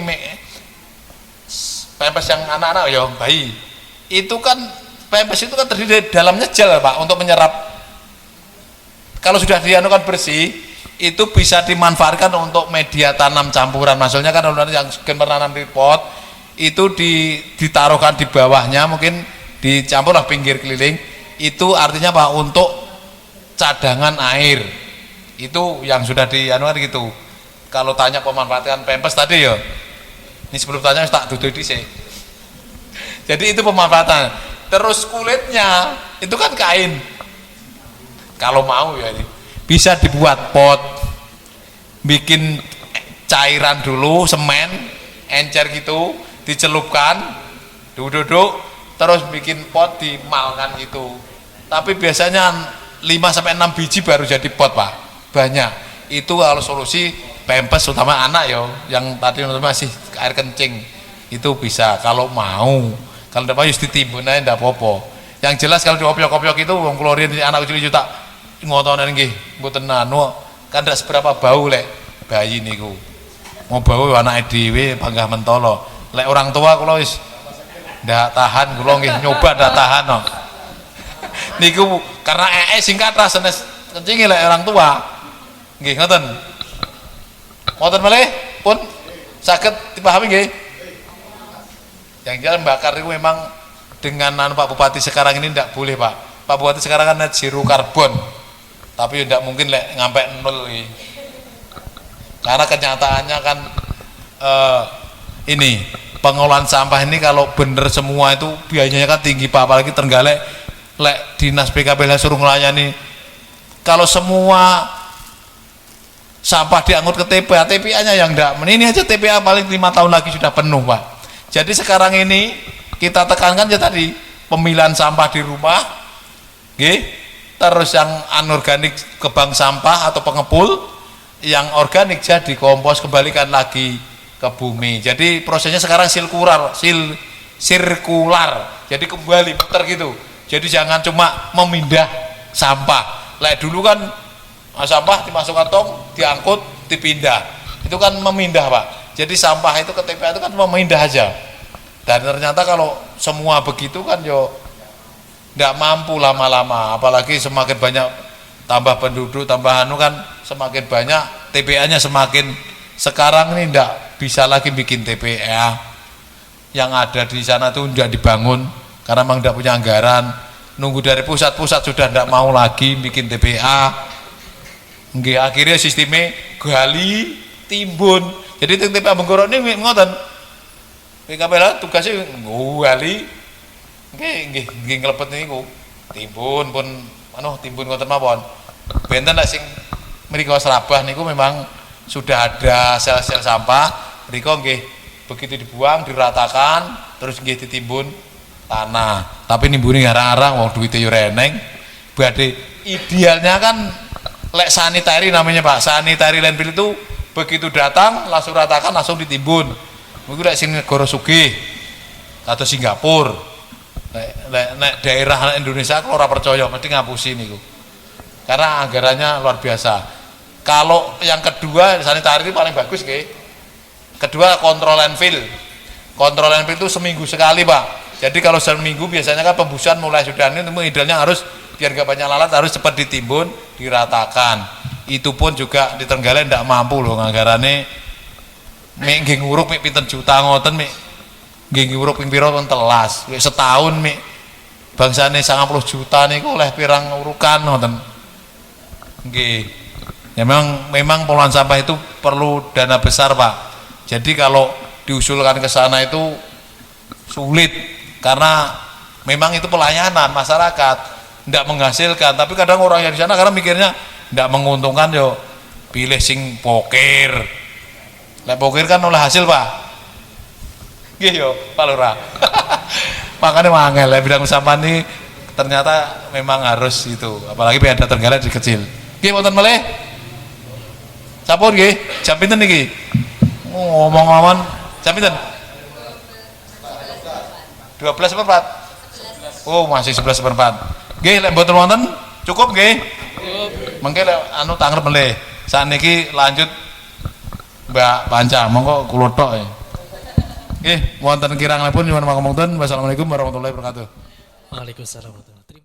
pempes yang anak-anak ya bayi. Itu kan pempes itu kan terdiri dari dalamnya gel Pak untuk menyerap. Kalau sudah dianukan bersih, itu bisa dimanfaatkan untuk media tanam campuran. Maksudnya kan yang menanam di pot itu ditaruhkan di bawahnya, mungkin dicampurlah pinggir keliling. Itu artinya Pak untuk cadangan air. Itu yang sudah dianukan gitu. Kalau tanya pemanfaatan pempes tadi ya, ini sebelum tanya tak duduk dhisik. Jadi itu pemanfaatan. Terus kulitnya itu kan kain. Kalau mau ya bisa dibuat pot, bikin cairan dulu, semen, encer gitu, dicelupkan, duduk, terus bikin pot dimalkan gitu. Tapi biasanya 5 sampai 6 biji baru jadi pot, Pak. Banyak. Itu kalau solusi pempes utama anak yo, yang tadi masih air kencing itu bisa kalau mau. Kalau tidak mau just ditimbun aja ndak apa-apa. Yang jelas kalau diopiok-opiok itu wong klorin anak kecil tak ngotonen nggih, mboten anu kan ndak seberapa bau lek bayi niku. Mau bau anake dhewe panggah mentolo. Lek orang tua kula wis ndak tahan, kula nggih nyoba ndak tahan no. Niku karena singkat rasane kencing lek orang tua. Nggih ngoten. Ngoten malih pun saged dipahami nggih. Yang jelas bakar itu memang dengan Pak Bupati sekarang ini tidak boleh, Pak. Pak Bupati sekarang kan net zero karbon, tapi tidak mungkin lek ngampe 0 ini. Karena kenyataannya kan ini pengolahan sampah ini kalau bener semua itu biayanya kan tinggi, Pak. Apalagi Trenggalek lek dinas PKP suruh melayani, kalau semua sampah diangkut ke TPA, TPA-nya yang enggak. Ini aja TPA paling 5 tahun lagi sudah penuh, Pak. Jadi sekarang ini kita tekankan ya tadi pemilihan sampah di rumah, terus yang anorganik ke bank sampah atau pengepul, yang organik jadi kompos kembalikan lagi ke bumi. Jadi prosesnya sekarang sirkular, jadi kembali putar gitu. Jadi jangan cuma memindah sampah. Like dulu kan sampah dimasukkan tong, diangkut, dipindah. Itu kan memindah, Pak. Jadi sampah itu ke TPA itu kan memindah aja. Dan ternyata kalau semua begitu kan yo nggak mampu lama-lama. Apalagi semakin banyak tambah penduduk, tambah anu kan semakin banyak, TPA-nya semakin. Sekarang ini nggak bisa lagi bikin TPA. Yang ada di sana tuh nggak dibangun karena memang nggak punya anggaran. Nunggu dari pusat sudah nggak mau lagi bikin TPA. Nggih, akhirnya sistemnya gali, timbun. Jadi TPA Benggorok ini ngoten. PKP lah tugasnya gali. Nggih nglebet niku. Timbun pun timbun ngoten mawon. Benten nek sing mriko Serabah niku memang sudah ada sel-sel sampah. Mriko nggih begitu dibuang diratakan terus nggih ditimbun tanah. Tapi nimbuni arang-arang wong duwite yo reneng. Badhe idealnya kan lek sanitary namanya, Pak. Sanitary landfill itu begitu datang langsung ratakan langsung ditimbun. Mungkin lek sing negara sugih atau Singapura, nek daerah Indonesia kalau ora percaya mesti ngapusi niku. Karena anggarannya luar biasa. Kalau yang kedua sanitary itu paling bagus nggih. Kedua kontrol landfill. Kontrol landfill itu seminggu sekali, Pak. Jadi kalau seminggu biasanya kan pembusuhan mulai sudah ini idealnya harus biar gak banyak lalat harus cepat ditimbun, diratakan. Itu pun juga di Trenggalek ndak mampu loh anggarane mek nggih nguruk mek pinten juta ngoten mek nggih nguruk ping pira kon telas mek setahun mek bangsane 90 juta niku oleh pirang urukan ngoten nggih. Ya memang pengolahan sampah itu perlu dana besar, Pak. Jadi kalau diusulkan ke sana itu sulit karena memang itu pelayanan masyarakat ndak menghasilkan, tapi kadang orang yang di sana karena mikirnya ndak menguntungkan yo pilih sing pokir. Lek pokir kan oleh hasil, Pak. Nggih yo, Pak Lurah. Makanya mangel ya bidang sampah ini ternyata memang harus itu, apalagi Pemda Trenggalek di kecil. Nggih wonten malih. Sampun nggih, jam pinten niki? Ngomong-ngomong jam pinten? 12:04. Oh, masih 11:04. Nggih, lek mboten wonten cukup nggih. Mengke anu tangrep melih. Saniki lanjut Mbak Panca, monggo kula tok. Nggih, wonten kirangipun nyuwun pangapunten. Wassalamualaikum warahmatullahi wabarakatuh. Waalaikumsalam warahmatullahi wabarakatuh.